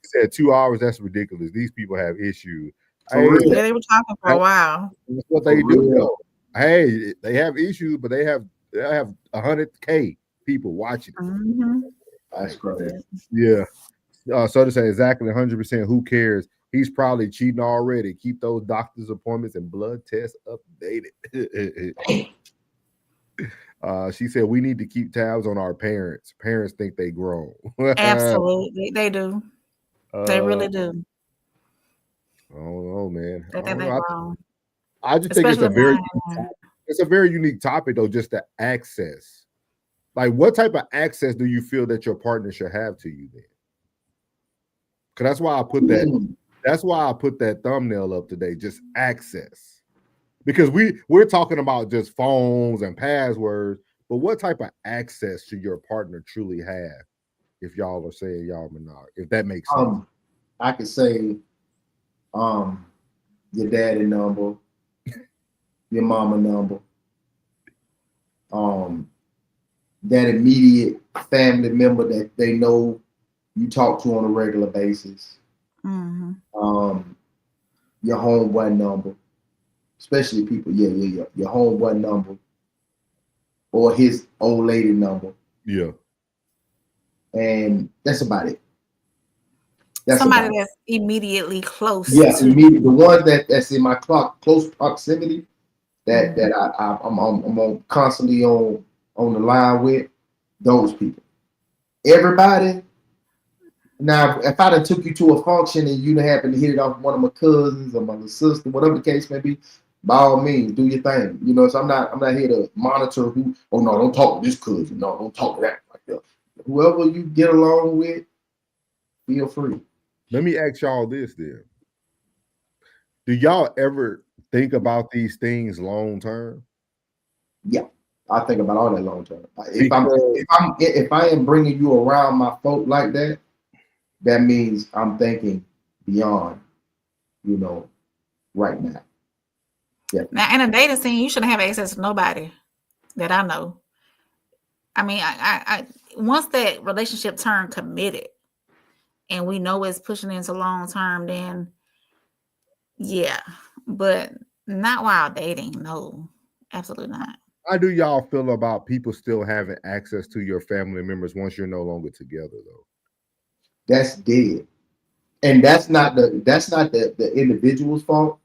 He said 2 hours. That's ridiculous. These people have issues. Hey, they were talking for a while. That's what they do. Though. Hey, they have issues, but they have 100K people watching. That's crazy. Yeah. So to say exactly 100%. Who cares? He's probably cheating already. Keep those doctor's appointments and blood tests updated. She said we need to keep tabs on our parents. Parents think they grown. Absolutely, they do. They really do. I don't know, man. They think they're grown. I just think it's a very unique topic, though. Just the access. Like, what type of access do you feel that your partner should have to you then? Because that's why I put that. That's why I put that thumbnail up today. Just access. Because we're talking about just phones and passwords, but what type of access should your partner truly have if y'all are saying y'all monog? If that makes sense. I could say your daddy number, your mama number, that immediate family member that they know you talk to on a regular basis. Your homeboy number. Especially people, your homeboy number or his old lady number. Yeah. And that's about it. Somebody that's immediately close. Yeah, the one that's in my close proximity that I'm on constantly on the line with, those people. Everybody. Now, if I done took you to a function and you happen to hit it off one of my cousins or my little sister, whatever the case may be, by all means, do your thing. You know, so I'm not here to monitor who. Oh no, don't talk to this cousin. No, don't talk to that. Like that. Whoever you get along with, feel free. Let me ask y'all this then. Do y'all ever think about these things long term? Yeah, I think about all that long term. If I am bringing you around my folk like that, that means I'm thinking beyond, right now. Yeah. Now, in a dating scene, you shouldn't have access to nobody that I know. I mean, I once that relationship turned committed and we know it's pushing into long term, then yeah, but not while dating. No, absolutely not. How do y'all feel about people still having access to your family members once you're no longer together, though? That's dead. And that's not the individual's fault.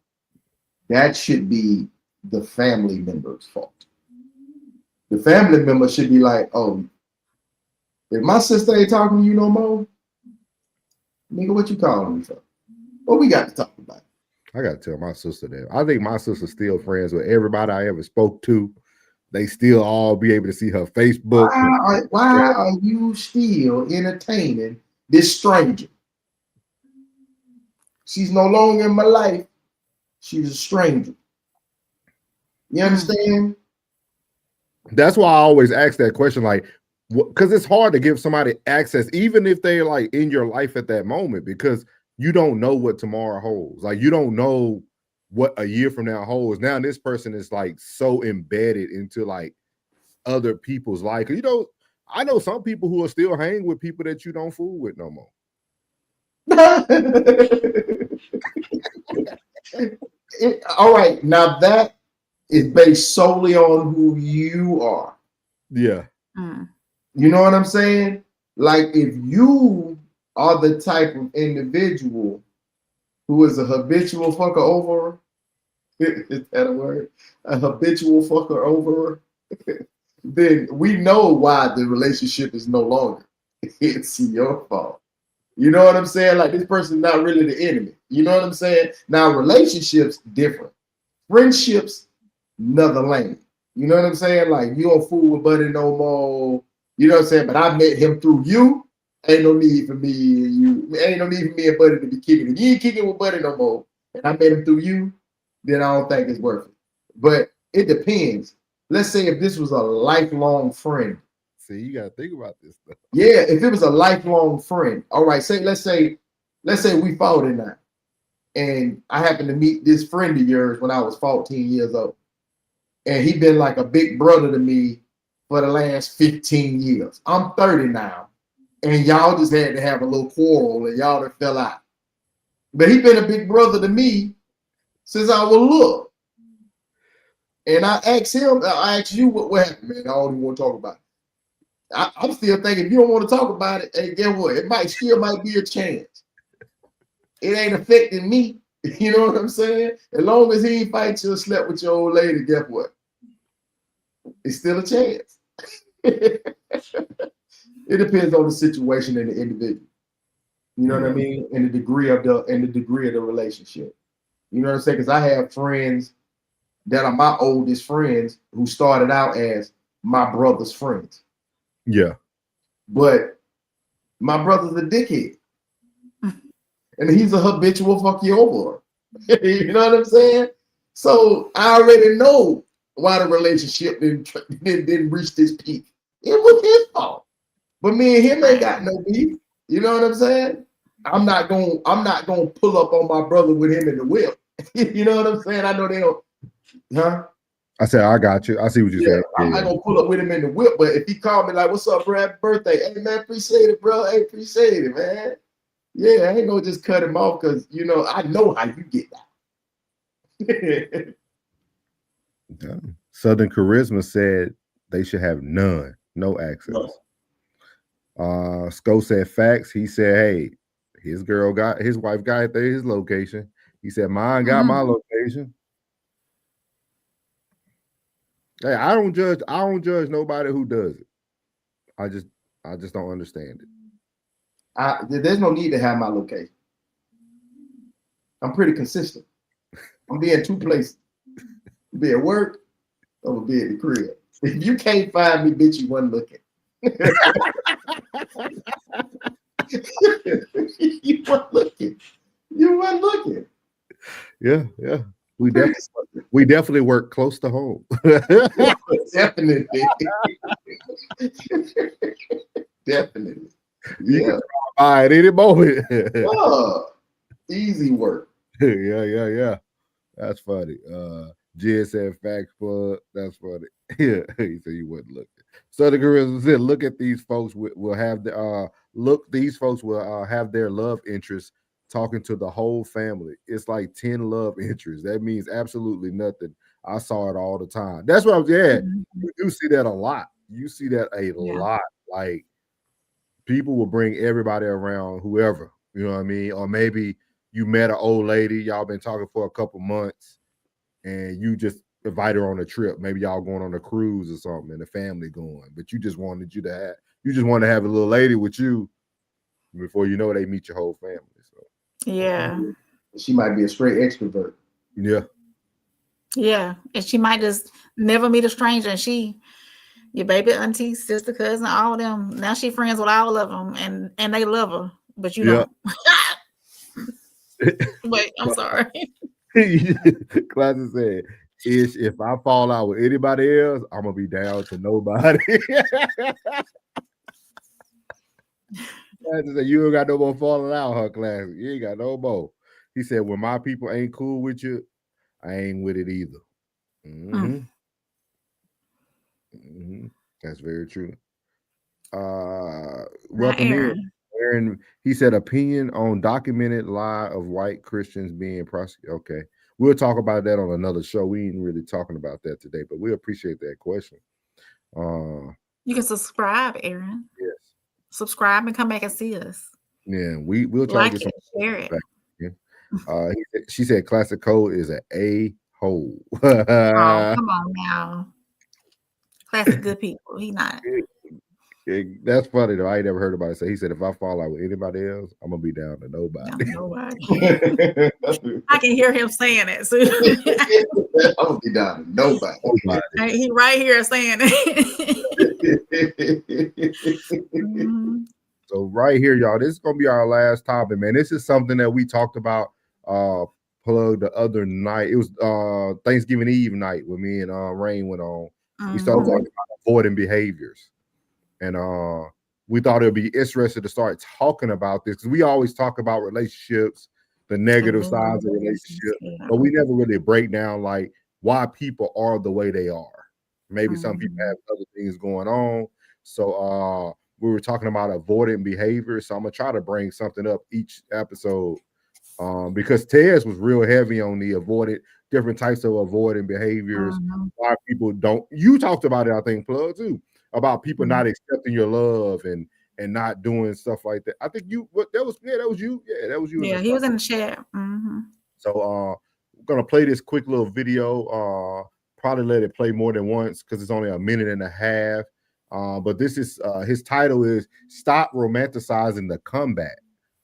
That should be the family member's fault. The family member should be like, oh, if my sister ain't talking to you no more, nigga, what you calling me for? What we got to talk about? I got to tell my sister that. I think my sister's still friends with everybody I ever spoke to. They still all be able to see her Facebook. Why are you still entertaining this stranger? She's no longer in my life. She's a stranger. You understand? That's why I always ask that question. Like, because it's hard to give somebody access, even if they're like in your life at that moment, because you don't know what tomorrow holds. Like you don't know what a year from now holds. Now this person is like so embedded into like other people's life. You know, I know some people who are still hanging with people that you don't fool with no more. All right, now that is based solely on who you are. Yeah. You know what I'm saying? Like if you are the type of individual who is a habitual fucker over, is that a word? A habitual fucker over, then we know why the relationship is no longer. It's your fault. You know what I'm saying? Like this person's not really the enemy. You know what I'm saying? Now relationships different. Friendships, another lane. You know what I'm saying? Like you don't fool with Buddy no more. You know what I'm saying? But I met him through you. Ain't no need for me and you. Ain't no need for me and Buddy to be kicking. If you ain't kicking with Buddy no more, and I met him through you, then I don't think it's worth it. But it depends. Let's say if this was a lifelong friend. See, you gotta think about this stuff. Yeah, if it was a lifelong friend. All right, let's say we fought in that. And I happened to meet this friend of yours when I was 14 years old. And he been like a big brother to me for the last 15 years. I'm 30 now. And y'all just had to have a little quarrel and y'all done fell out. But he been a big brother to me since I was little. And I asked you what happened, man. I don't even want to talk about it. I'm still thinking if you don't want to talk about it, hey, guess what? It still might be a chance. It ain't affecting me. You know what I'm saying? As long as he ain't fight you or slept with your old lady, guess what? It's still a chance. It depends on the situation and the individual. You know what I mean? And the degree of the relationship. You know what I'm saying? Because I have friends that are my oldest friends who started out as my brother's friends. Yeah. But my brother's a dickhead. And he's a habitual fuck you over. You know what I'm saying? So I already know why the relationship didn't reach this peak. It was his fault. But me and him ain't got no beef. You know what I'm saying? I'm not gonna pull up on my brother with him in the whip. You know what I'm saying? I know they don't, huh? I said, I got you. I see what you said. I'm not gonna pull up with him in the whip, but if he called me like, "What's up, bro? Happy birthday!" Hey man, appreciate it, bro. Hey, appreciate it, man. Yeah, I ain't gonna just cut him off because you know I know how you get that. Southern Charisma said they should have no access. Sco said facts. He said, hey, his wife got his location. He said, mine got my location. Hey, I don't judge nobody who does it. I just don't understand it. There's no need to have my location. I'm pretty consistent. I'm be in two places. I'll be at work, I'm gonna be at the crib. If you can't find me, bitch, you wasn't looking. You weren't looking. You weren't looking. Yeah. We definitely work close to home. Definitely. Definitely. Yeah. At any moment. Easy work. Yeah. That's funny. Jed said facts, but that's funny. Yeah, he said you wouldn't look. So the Charisma said, look at these folks will have these folks will have their love interest talking to the whole family. It's like 10 love interests. That means absolutely nothing. I saw it all the time. That's what you do see that a lot. You see that a lot. Like people will bring everybody around, whoever, you know what I mean? Or maybe you met an old lady, y'all been talking for a couple months, and you just invite her on a trip. Maybe y'all going on a cruise or something, and the family going. But you just want to have a little lady with you before you know they meet your whole family. So yeah, she might be a straight extrovert. Yeah, and she might just never meet a stranger, and your baby auntie, sister, cousin, all of them. Now she friends with all of them, and they love her, but you don't. Wait, I'm sorry. Classic said, is if I fall out with anybody else, I'm gonna be down to nobody. I just said, you ain't got no more falling out, huh, class? You ain't got no more. He said, when my people ain't cool with you, I ain't with it either. That's very true. Welcome in. Aaron, he said, opinion on documented lie of white Christians being prosecuted. Okay. We'll talk about that on another show. We ain't really talking about that today, but we appreciate that question. You can subscribe, Aaron. Yes. Subscribe and come back and see us. Yeah, we'll try to get some. Share it. Back. She said classic code is an a-hole. Oh, come on now. Classic good people. He not. That's funny though. I ain't never heard about it. So he said, if I fall out with anybody else, I'm gonna be down to nobody. I can hear him saying it. So I'm gonna be down to nobody. He right here saying it. So right here, y'all, this is gonna be our last topic, man. This is something that we talked about plug the other night. It was Thanksgiving Eve night when me and Rain went on. We started talking about avoiding behaviors. And we thought it would be interesting to start talking about this because we always talk about relationships, the negative sides of relationships, but we never really break down like why people are the way they are. Maybe some people have other things going on. So we were talking about avoidant behavior. So I'm gonna try to bring something up each episode because Tez was real heavy on the different types of avoidant behaviors. Why people don't. You talked about it, I think, Plug too. About people not accepting your love and not doing stuff like that. I think that was you. Yeah, that was you. Yeah, he was in the chat. So we're gonna play this quick little video. Probably let it play more than once because it's only a minute and a half. But this is his title is Stop Romanticizing the Comeback.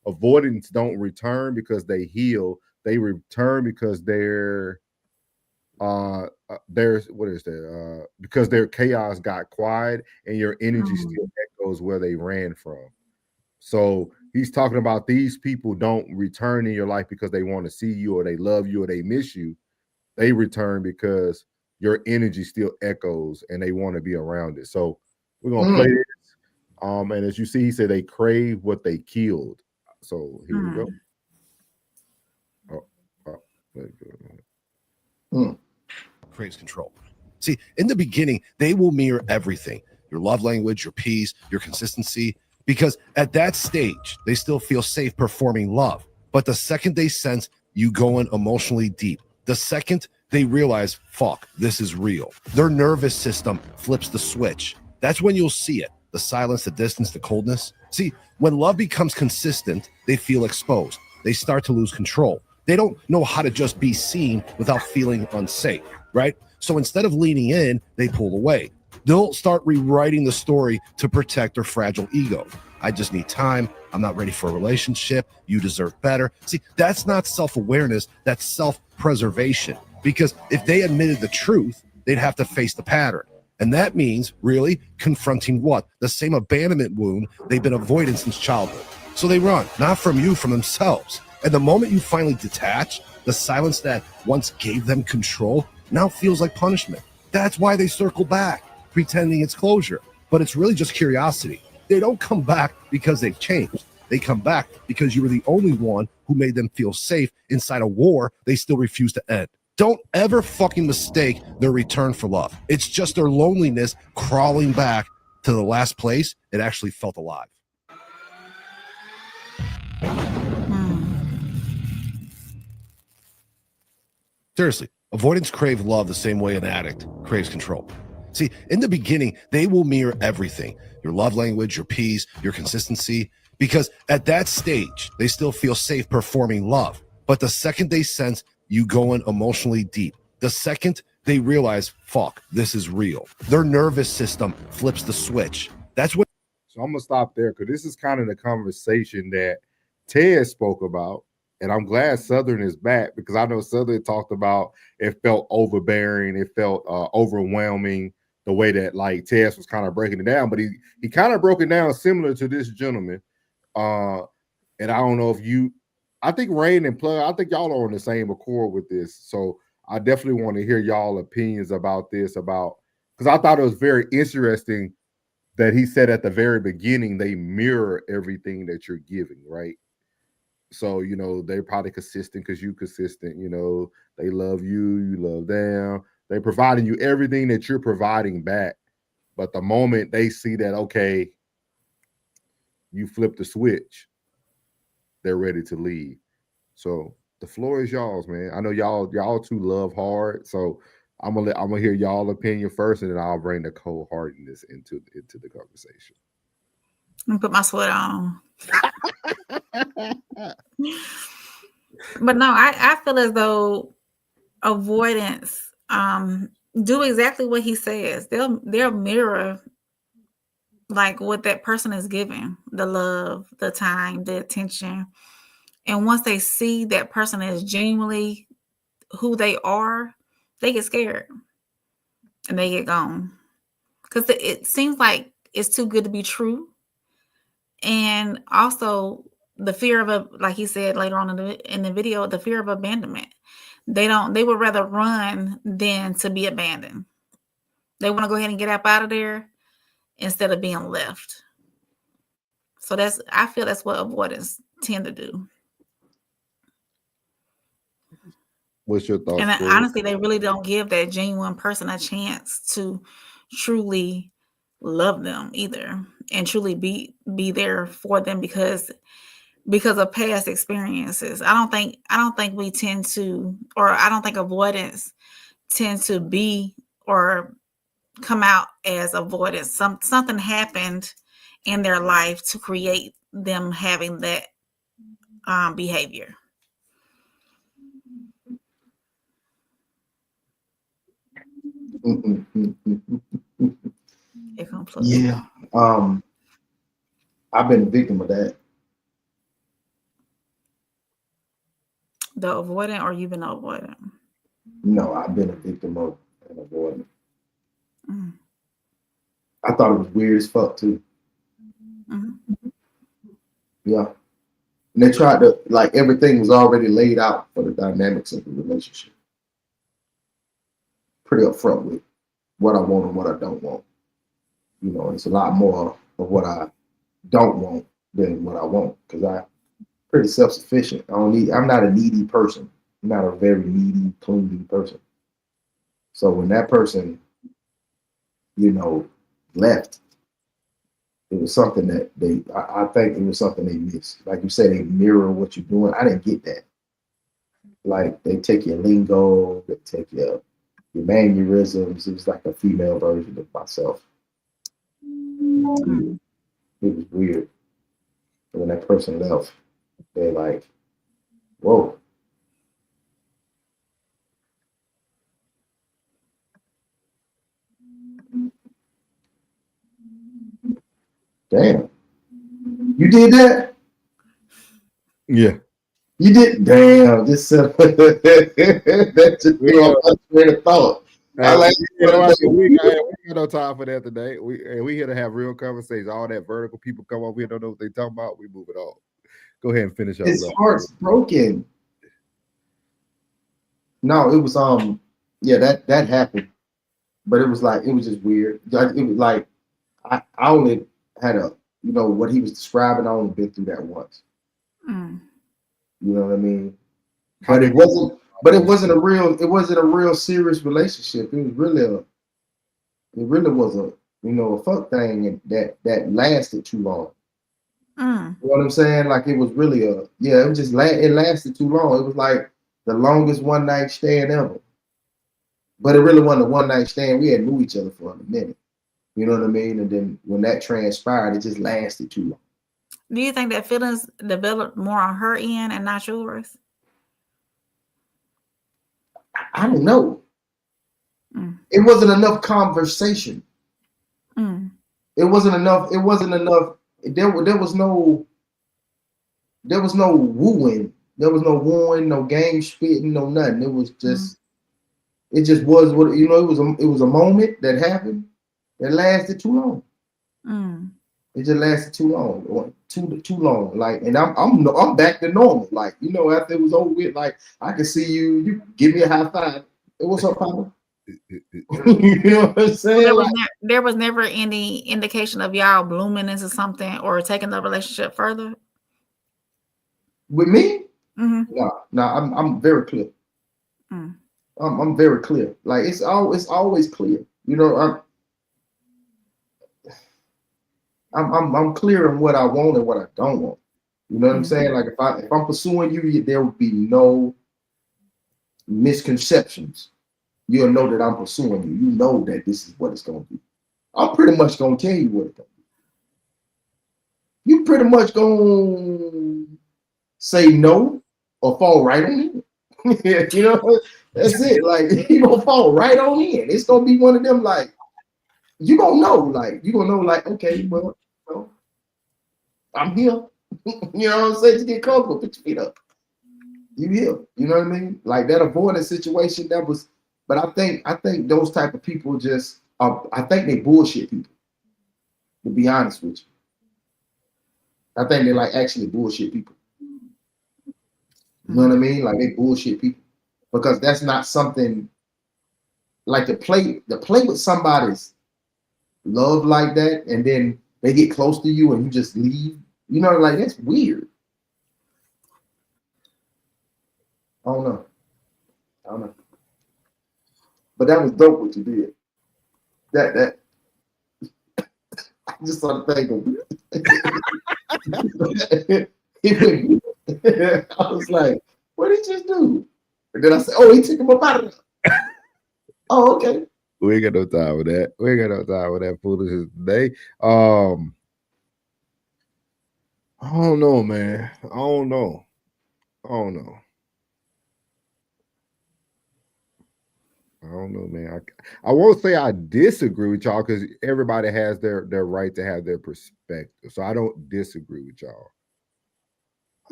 Avoidance don't return because they heal. They return because because their chaos got quiet and your energy still echoes where they ran from. So he's talking about these people don't return in your life because they want to see you or they love you or they miss you. They return because your energy still echoes and they want to be around it. So we're gonna play this. And as you see, he said they crave what they killed. So here we go. Craves control. See, in the beginning, they will mirror everything: your love language, your peace, your consistency, because at that stage, they still feel safe performing love. But the second they sense you going emotionally deep, the second they realize, fuck, this is real, their nervous system flips the switch. That's when you'll see it. The silence, the distance, the coldness. See, when love becomes consistent, they feel exposed. They start to lose control. They don't know how to just be seen without feeling unsafe, right? So instead of leaning in, they pull away. They'll start rewriting the story to protect their fragile ego. I just need time. I'm not ready for a relationship. You deserve better. See, that's not self-awareness. That's self-preservation. Because if they admitted the truth, they'd have to face the pattern. And that means really confronting what? The same abandonment wound they've been avoiding since childhood. So they run, not from you, from themselves. And the moment you finally detach, the silence that once gave them control now feels like punishment. That's why they circle back, pretending it's closure. But it's really just curiosity. They don't come back because they've changed. They come back because you were the only one who made them feel safe inside a war they still refuse to end. Don't ever fucking mistake their return for love. It's just their loneliness crawling back to the last place it actually felt alive. Seriously, avoidance crave love the same way an addict craves control. See, in the beginning, they will mirror everything: your love language, your peace, your consistency, because at that stage, they still feel safe performing love. But the second they sense you going emotionally deep, the second they realize, fuck, this is real, their nervous system flips the switch. That's what. So I'm gonna stop there because this is kind of the conversation that Ted spoke about. And I'm glad Southern is back because I know Southern talked about it felt overbearing, it felt overwhelming, the way that like Tess was kind of breaking it down. But he kind of broke it down similar to this gentleman. And I don't know if I think Rain and Plug, I think y'all are on the same accord with this. So I definitely want to hear y'all opinions about this, because I thought it was very interesting that he said at the very beginning they mirror everything that you're giving, right? So, they're probably consistent because you consistent, they love you, you love them. They're providing you everything that you're providing back. But the moment they see that, okay, you flip the switch, they're ready to leave. So the floor is y'all's, man. I know y'all two love hard. So I'm gonna hear y'all opinion first, and then I'll bring the cold heartedness into the conversation. Let me put my sweater on. But no, I feel as though avoidance do exactly what he says. They'll mirror like what that person is giving, the love, the time, the attention. And once they see that person is genuinely who they are, they get scared and they get gone. Because it seems like it's too good to be true. And also the fear of like he said later on in the video, the fear of abandonment. They would rather run than to be abandoned. They want to go ahead and get up out of there instead of being left. So I feel that's what avoidance tend to do. What's your thoughts? And honestly, they really don't give that genuine person a chance to truly love them either, and truly be there for them because of past experiences. I don't think we tend to, or I don't think avoidance tends to be or come out as avoidance. Something happened in their life to create them having that behavior. Yeah. I've been a victim of that. The avoidant, or you've been avoidant? No, I've been a victim of an avoidant. I thought it was weird as fuck too. Yeah. And they tried to, like, everything was already laid out for the dynamics of the relationship. Pretty upfront with what I want and what I don't want. It's a lot more of what I don't want than what I want, because I'm pretty self-sufficient. I'm not a needy person. I'm not a very needy, clingy person. So when that person, left, it was something that I think it was something they missed. Like you said, they mirror what you're doing. I didn't get that. Like, they take your lingo, they take your mannerisms. It was like a female version of myself. It was weird. And when that person left, they're like, whoa. Damn. You did that? Yeah. You did? Damn. Just that just threw off my train of thought. We got no time for that today. We here to have real conversations. All that vertical people come over here, don't know what they talking about. We move it on. Go ahead and finish up. His heart's broken. No, it was that happened, but it was just weird. It was like I only had what he was describing. I only been through that once. You know what I mean? But it wasn't. But it wasn't a real serious relationship. It was really was a fuck thing that lasted too long. You know what I'm saying? Like, it was really it lasted too long. It was like the longest one night stand ever. But it really wasn't a one night stand. We had knew each other for a minute. You know what I mean? And then when that transpired, it just lasted too long. Do you think that feelings developed more on her end and not yours? I don't know. It wasn't enough conversation. It wasn't enough. There was no wooing. There was no wooing, no game spitting, no nothing. It was just, it just was what, it was a moment that happened that lasted too long. It just lasted too long, too long. Like, and I'm back to normal. Like, after it was over with, like, I could see you give me a high five. what's up, Papa? You know what I'm saying? So there was never any indication of y'all blooming into something or taking the relationship further. With me? Mm-hmm. No, I'm very clear. Mm. I'm very clear. Like it's always clear. You know, I'm clear on what I want and what I don't want. You know what I'm saying? Like if I'm pursuing you, there will be no misconceptions. You'll know that I'm pursuing you. You know that this is what it's gonna be. I'm pretty much gonna tell you what it's gonna be. You pretty much gonna say no or fall right on in. You know, that's it. Like you gonna fall right on in. It's gonna be one of them. Like you gonna know. Like you gonna know. Like okay, well, you know, I'm here. You know what I'm saying? Just get comfortable. Put your feet up. You here. You know what I mean? Like that avoidance situation. That was. But I think those type of people just. I think they bullshit people. To be honest with you, I think they like actually bullshit people. You know what I mean? Like they bullshit people because that's not something like to play with somebody's love like that, and then they get close to you and you just leave. You know, like that's weird. I don't know. But that was dope what you did. That I just started thinking. I was like, what did he just do? And then I said, oh, he took him up out of there. Oh, okay. We ain't got no time with that. We ain't got no time with that foolishness today. I don't know, man. I don't know. Man. I won't say I disagree with y'all because everybody has their right to have their perspective. So I don't disagree with y'all.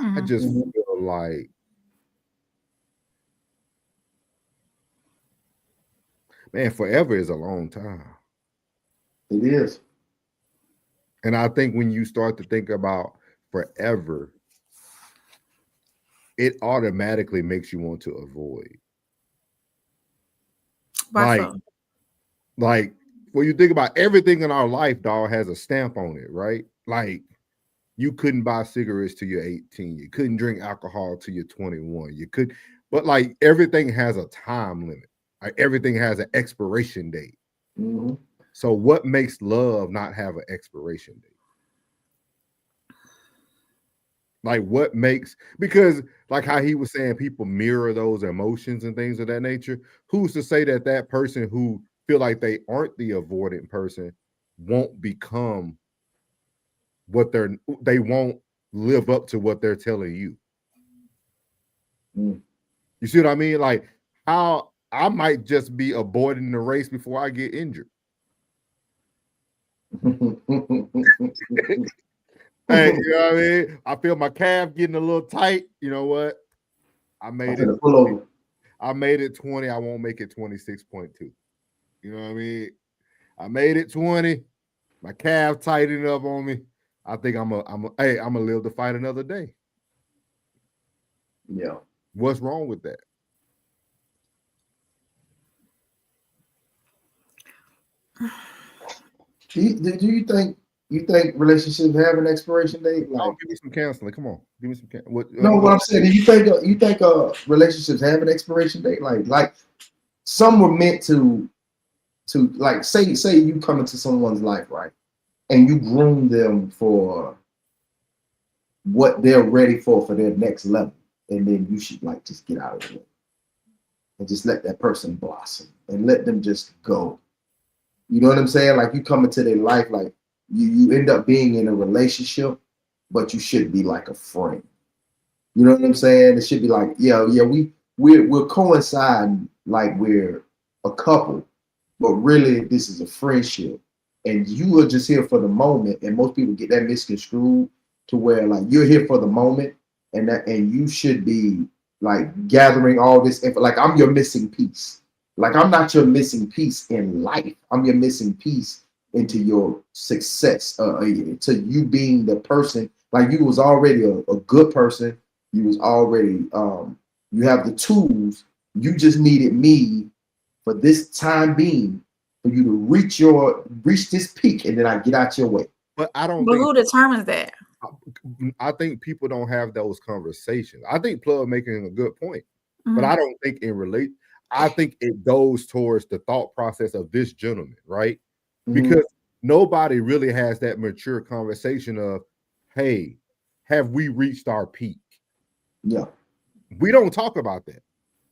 I just feel like, man, forever is a long time. It is. And I think when you start to think about forever, it automatically makes you want to avoid. Like when you think about everything in our life, dog, has a stamp on it, right? Like you couldn't buy cigarettes till you're 18. You couldn't drink alcohol till you're 21. You could, but like everything has a time limit. Like everything has an expiration date. Mm-hmm. So what makes love not have an expiration date? Like what makes, because like how he was saying people mirror those emotions and things of that nature. Who's to say that that person who feel like they aren't the avoidant person won't become what they won't live up to what they're telling you. You see what I mean? Like how I might just be avoiding the race before I get injured. Hey, you know what I mean? I feel my calf getting a little tight. You know what? I made it. I made it 20. I won't make it 26.2. You know what I mean? I made it 20. My calf tightened up on me. I think I'm gonna live to fight another day. Yeah. What's wrong with that? Do you think relationships have an expiration date? Like, give me some counseling. Come on, give me some. What I'm saying, do you think relationships have an expiration date? Like some were meant to like say you come into someone's life, right, and you groom them for what they're ready for their next level, and then you should like just get out of it and just let that person blossom and let them just go. You know what I'm saying? Like you come into their life, like you end up being in a relationship, but you should be like a friend. You know what I'm saying? It should be like, we're coinciding like we're a couple, but really this is a friendship. And you are just here for the moment. And most people get that misconstrued to where like you're here for the moment and you should be like gathering all this info. Like I'm your missing piece. Like I'm not your missing piece in life. I'm your missing piece into your success, to you being the person. Like you was already a good person. You was already, you have the tools. You just needed me for this time being, for you to reach this peak, and then I get out your way. But I don't But think who determines that? I think people don't have those conversations. I think Plug making a good point, but Mhm. I don't think I think it goes towards the thought process of this gentleman, right? Because nobody really has that mature conversation of, hey, have we reached our peak? Yeah. We don't talk about that.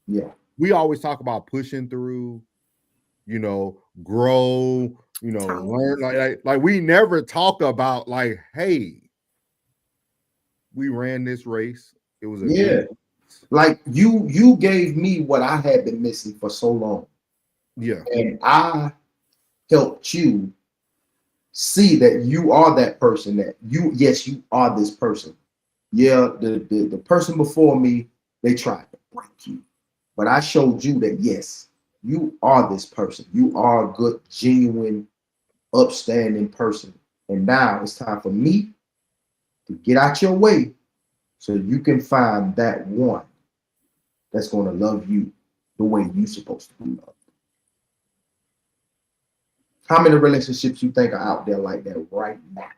Yeah. We always talk about pushing through, grow, learn. Like we never talk about like, hey, we ran this race. It was a good. Like you gave me what I had been missing for so long. Yeah. And I helped you see that you are that person, that you are this person. Yeah, the person before me, they tried to break you. But I showed you that yes, you are this person. You are a good, genuine, upstanding person. And now it's time for me to get out your way so you can find that one that's going to love you the way you're supposed to be loved. How many relationships you think are out there like that right now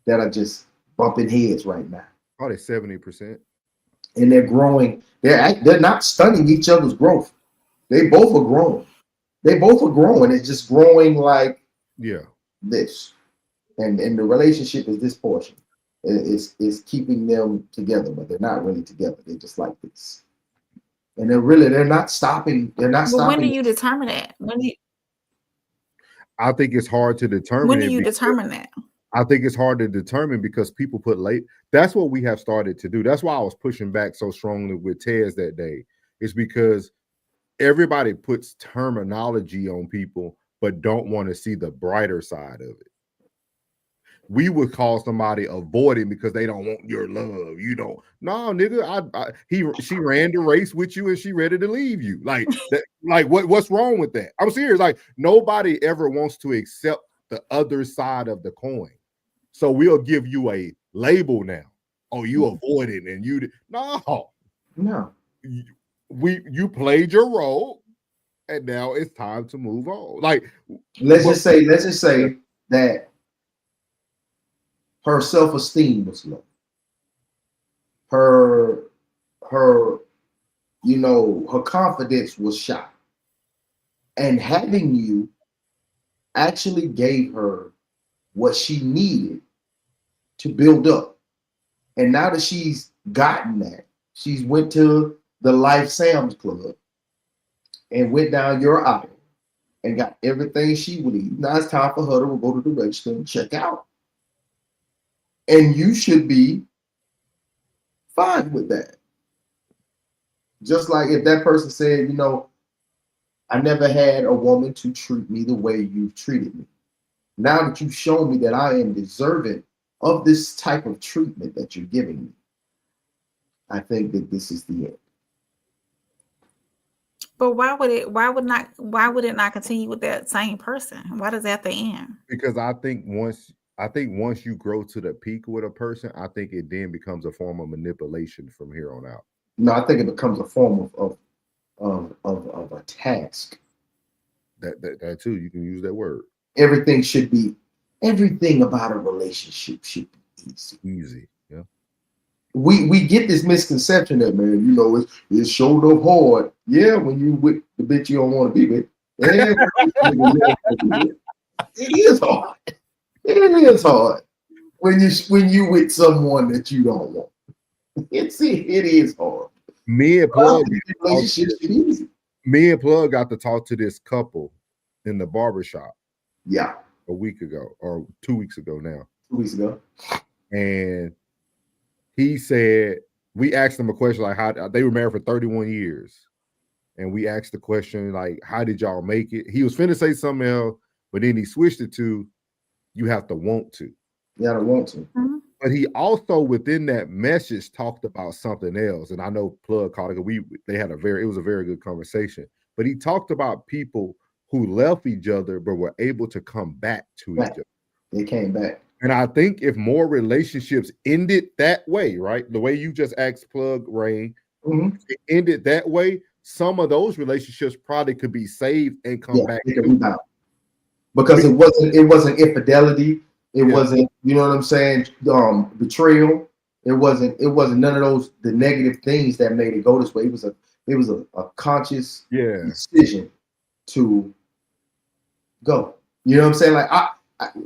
that are just bumping heads right now? Probably 70%. And they're growing. They're not stunning each other's growth. They both are growing. They both are growing. It's just growing like this. And the relationship is this portion. It's keeping them together, but they're not really together. They're just like this. And they're not stopping. They're not stopping. When do you determine that? I think it's hard to determine. When do you determine that? I think it's hard to determine because people put that's what we have started to do. That's why I was pushing back so strongly with Tez that day. It's because everybody puts terminology on people, but don't want to see the brighter side of it. We would call somebody avoiding because they don't want your love. You don't. No, nigga. She ran the race with you and she ready to leave you. Like that. Like what's wrong with that? I'm serious. Like nobody ever wants to accept the other side of the coin. So we'll give you a label now. Oh, you avoided and you no. You played your role, and now it's time to move on. Like let's just say that her self-esteem was low. Her confidence was shot. And having you actually gave her what she needed to build up. And now that she's gotten that, she's went to the Life Sam's Club and went down your aisle and got everything she would need. Now it's time for her to go to the register and check out. And you should be fine with that. Just like if that person said, I never had a woman to treat me the way you've treated me. Now that you've shown me that I am deserving of this type of treatment that you're giving me, I think that this is the end. But why would it not continue with that same person? Why does that have to end? Because I think once you grow to the peak with a person, I think it then becomes a form of manipulation from here on out. No, I think it becomes a form of a task. That too, you can use that word. Everything about a relationship should be easy. Easy, yeah. We get this misconception that, man, it's showed up hard. Yeah, when you with the bitch you don't want to be with. It is hard. It is hard when you with someone that you don't want. It is hard. Me and Plug got to talk to this couple in the barbershop. Yeah. A week ago or 2 weeks ago now. 2 weeks ago. And he said, we asked him a question like how they were married for 31 years. And we asked the question like, how did y'all make it? He was finna say something else, but then he switched it to, you have to want to. You gotta want to. Mm-hmm. But he also within that message talked about something else. And I know Plug called it. It was a very good conversation. But he talked about people who left each other but were able to come back to each other. They came back. And I think if more relationships ended that way, right? The way you just asked Plug, Rain, it ended that way, some of those relationships probably could be saved and come back. They can rebound. Because it wasn't infidelity. It wasn't, you know what I'm saying, betrayal. It wasn't none of those the negative things that made it go this way. It was a conscious decision to go. You know what I'm saying? Like I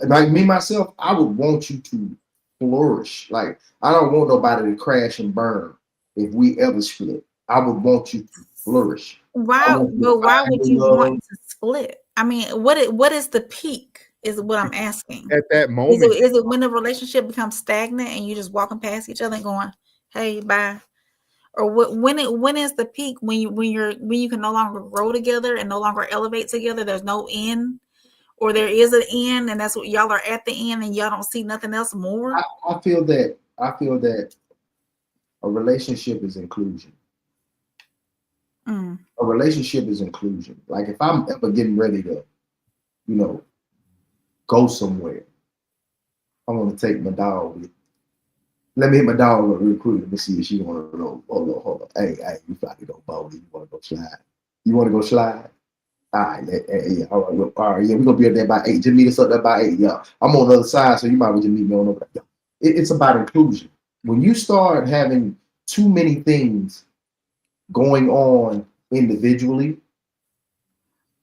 like me myself, I would want you to flourish. Like I don't want nobody to crash and burn if we ever split. I would want you to flourish. Why would you want to split? I mean, what is the peak? Is what I'm asking. At that moment, is it when the relationship becomes stagnant and you just walking past each other and going, "Hey, bye," or when is the peak when you can no longer grow together and no longer elevate together? There's no end, or there is an end, and that's what y'all are at the end, and y'all don't see nothing else more. I feel that a relationship is inclusion. A relationship is inclusion. Like if I'm ever getting ready to, you know, go somewhere, I want to take my dog with. Let me hit my dog real quick. Let me see if she want to go. Hold on. Hey, you got to go bowling. You want to go slide? You want to go slide? All right, yeah, all right, yeah, we're gonna be up there by 8. Just meet us up there by 8. Yeah, I'm on the other side, so you might as well just meet me on over there. It's about inclusion. When you start having too many things going on individually,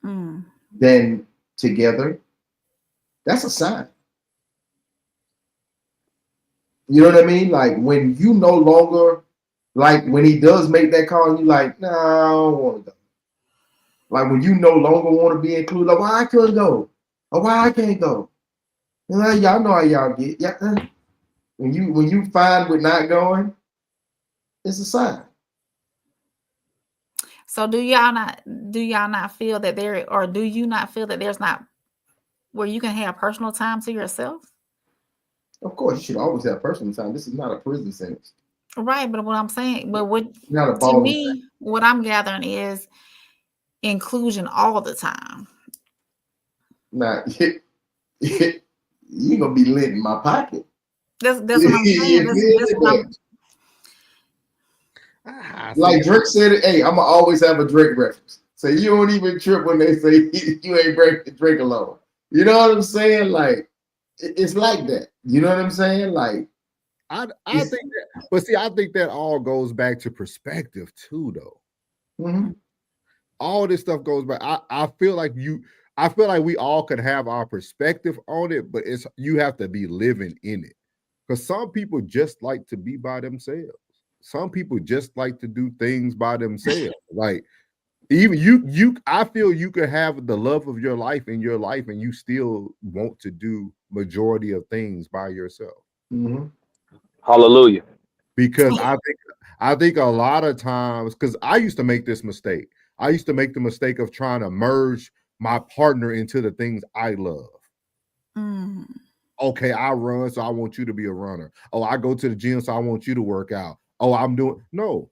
then together, that's a sign. You know what I mean? Like when you no longer, like when he does make that call, and you like, nah, I don't want to go. Like when you no longer want to be included, like why I couldn't go, or why I can't go. You know, y'all know how y'all get. Yeah. When you find with not going, it's a sign. So do y'all not feel that there, or do you not feel that there's not where you can have personal time to yourself? Of course, you should always have personal time. This is not a prison sentence. Right, but what I'm saying, but what to me, what I'm gathering is inclusion all the time. Now, you gonna be lit in my pocket. That's what I'm saying. That's what like Drake said it, hey, I'ma always have a Drake reference. So you don't even trip when they say you ain't breaking Drake alone. You know what I'm saying? Like it's like that. You know what I'm saying? Like I think that, but see, I think that all goes back to perspective too, though. Mm-hmm. All this stuff goes back. I feel like we all could have our perspective on it, but you have to be living in it. Because some people just like to be by themselves. Some people just like to do things by themselves. Like even I feel you could have the love of your life in your life and you still want to do majority of things by yourself. Mm-hmm. Hallelujah. Because I think a lot of times, because I used to make this mistake. I used to make the mistake of trying to merge my partner into the things I love. Okay, I run, so I want you to be a runner. Oh, I go to the gym, so I want you to work out. Oh, no.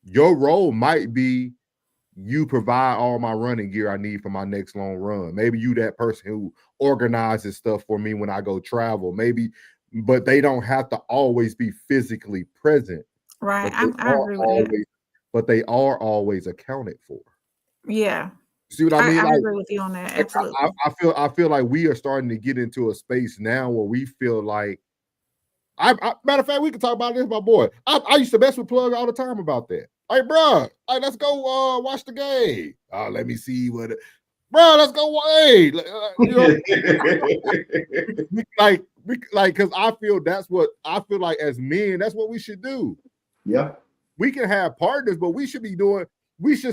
Your role might be you provide all my running gear I need for my next long run. Maybe you that person who organizes stuff for me when I go travel. Maybe, but they don't have to always be physically present. Right, I agree with that. But they are always accounted for. Yeah. See what I mean? I agree with you on that. Absolutely. I feel like we are starting to get into a space now where we feel like matter of fact, we can talk about this, my boy. I used to mess with Plug all the time about that. Like, bro, let's go watch the game. Let me see what. Bro, let's go. Hey, because I feel like as men, that's what we should do. Yeah, we can have partners, but we should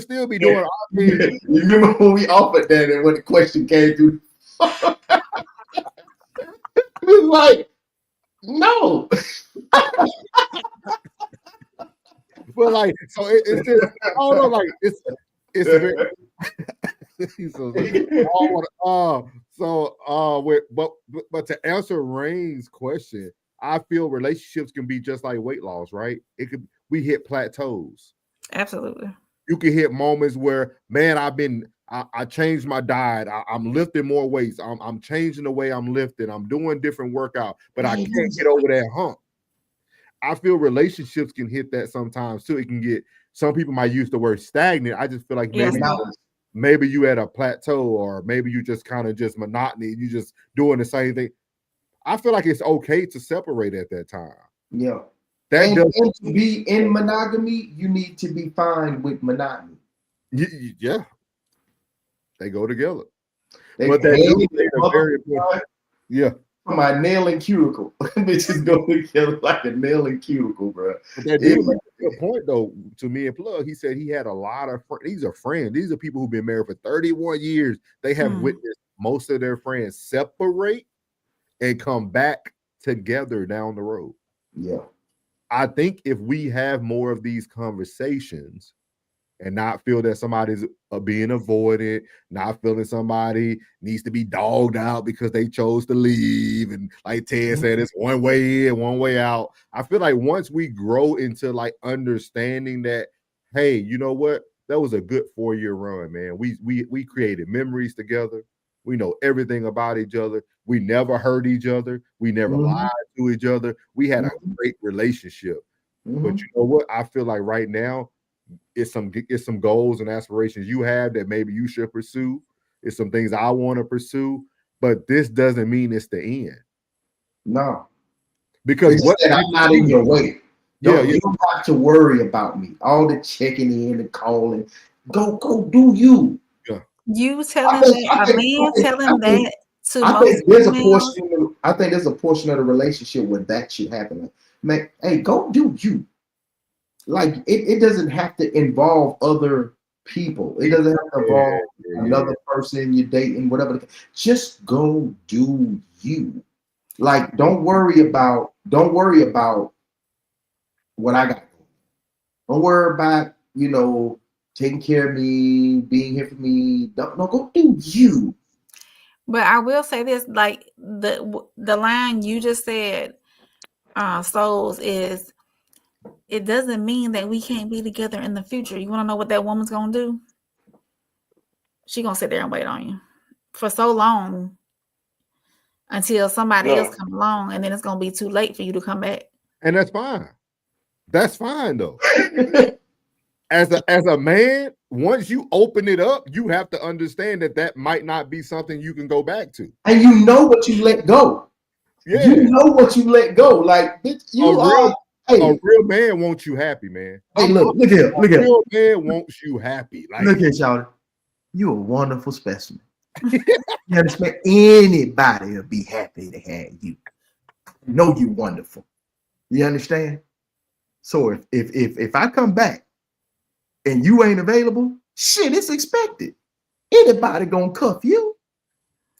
still be doing our thing. You remember when we offered that and when the question came through? It was like, no. But like, so it's just, I don't know, like it's very, but to answer Rain's question, I feel relationships can be just like weight loss, right? We hit plateaus. Absolutely. You can hit moments where, man, I changed my diet. I'm lifting more weights. I'm changing the way I'm lifting. I'm doing different workout, but I can't get over that hump. I feel relationships can hit that sometimes too. It can get some people might use the word stagnant. I just feel like Yes. maybe you at a plateau, or maybe you just kind of just monotony. You just doing the same thing. I feel like it's okay to separate at that time. Yeah. And to be in monogamy, you need to be fine with monogamy. Yeah. They go together. But that is very important. Yeah. My nail and cuticle. Bitches go together like a nail and cuticle, bro. But that dude made a good point though to me and Plug. He said he had a lot of friends. These are friends. These are people who've been married for 31 years. They have witnessed most of their friends separate and come back together down the road. Yeah. I think if we have more of these conversations and not feel that somebody's being avoided, not feeling somebody needs to be dogged out because they chose to leave. And like Ted said, it's one way in, one way out. I feel like once we grow into like understanding that, hey, you know what? That was a good 4-year run, man. We created memories together. We know everything about each other. We never hurt each other. We never lied to each other. We had a great relationship. But you know what? I feel like right now, it's some goals and aspirations you have that maybe you should pursue. It's some things I want to pursue, but this doesn't mean it's the end. No, because I'm not in your way. You don't have to worry about me. All the checking in and calling. Go do you. Yeah. You telling that a man telling that to I most think there's a females? portion. I think there's a portion of the relationship where that should happen. Man, hey, go do you. Like it doesn't have to involve other people. It doesn't have to involve another person you're dating, whatever. Just go do you. Like, don't worry about what I got. Don't worry about, taking care of me, being here for me. Don't go do you. But I will say this, like the line you just said, Souls, is it doesn't mean that we can't be together in the future. You want to know what that woman's gonna do? She gonna sit there and wait on you for so long until somebody else come along, and then it's gonna be too late for you to come back. And that's fine. That's fine though. As a man, once you open it up, you have to understand that might not be something you can go back to. And you know what you let go. Yeah. You know what you let go. Like, bitch, a real man wants you happy, man. Hey, look here. A real man wants you happy. Like, look at y'all. You're a wonderful specimen. You understand? Anybody will be happy to have you. Know you wonderful. You understand? So if I come back and you ain't available, shit, it's expected. Anybody gonna cuff you?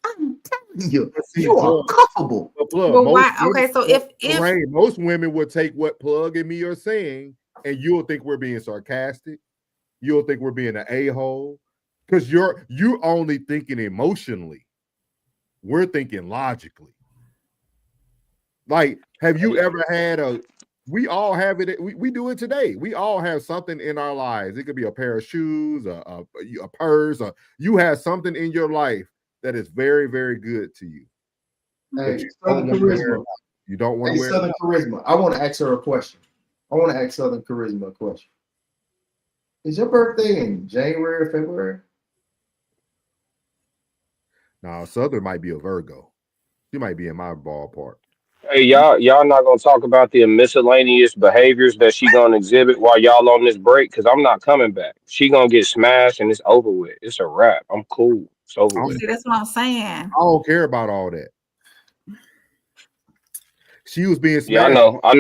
I'm telling you, you are cuffable. But why? Okay, so if most women would take what Plug and me are saying, and you'll think we're being sarcastic. You'll think we're being an a-hole because you're only thinking emotionally. We're thinking logically. Like, have you ever had we all have it. We do it today. We all have something in our lives. It could be a pair of shoes, a purse, or you have something in your life that is very, very good to you. Hey, Southern Charisma. You don't want to wear Southern Charisma. I want to ask her a question. I want to ask Southern Charisma a question. Is your birthday in January or February? No, Southern might be a Virgo. She might be in my ballpark. Hey, y'all not gonna talk about the miscellaneous behaviors that she gonna exhibit while y'all on this break? Because I'm not coming back. She gonna get smashed and it's over with. It's a wrap. I'm cool. It's over with. See, that's what I'm saying. I don't care about all that. She was being smashed. Yeah, I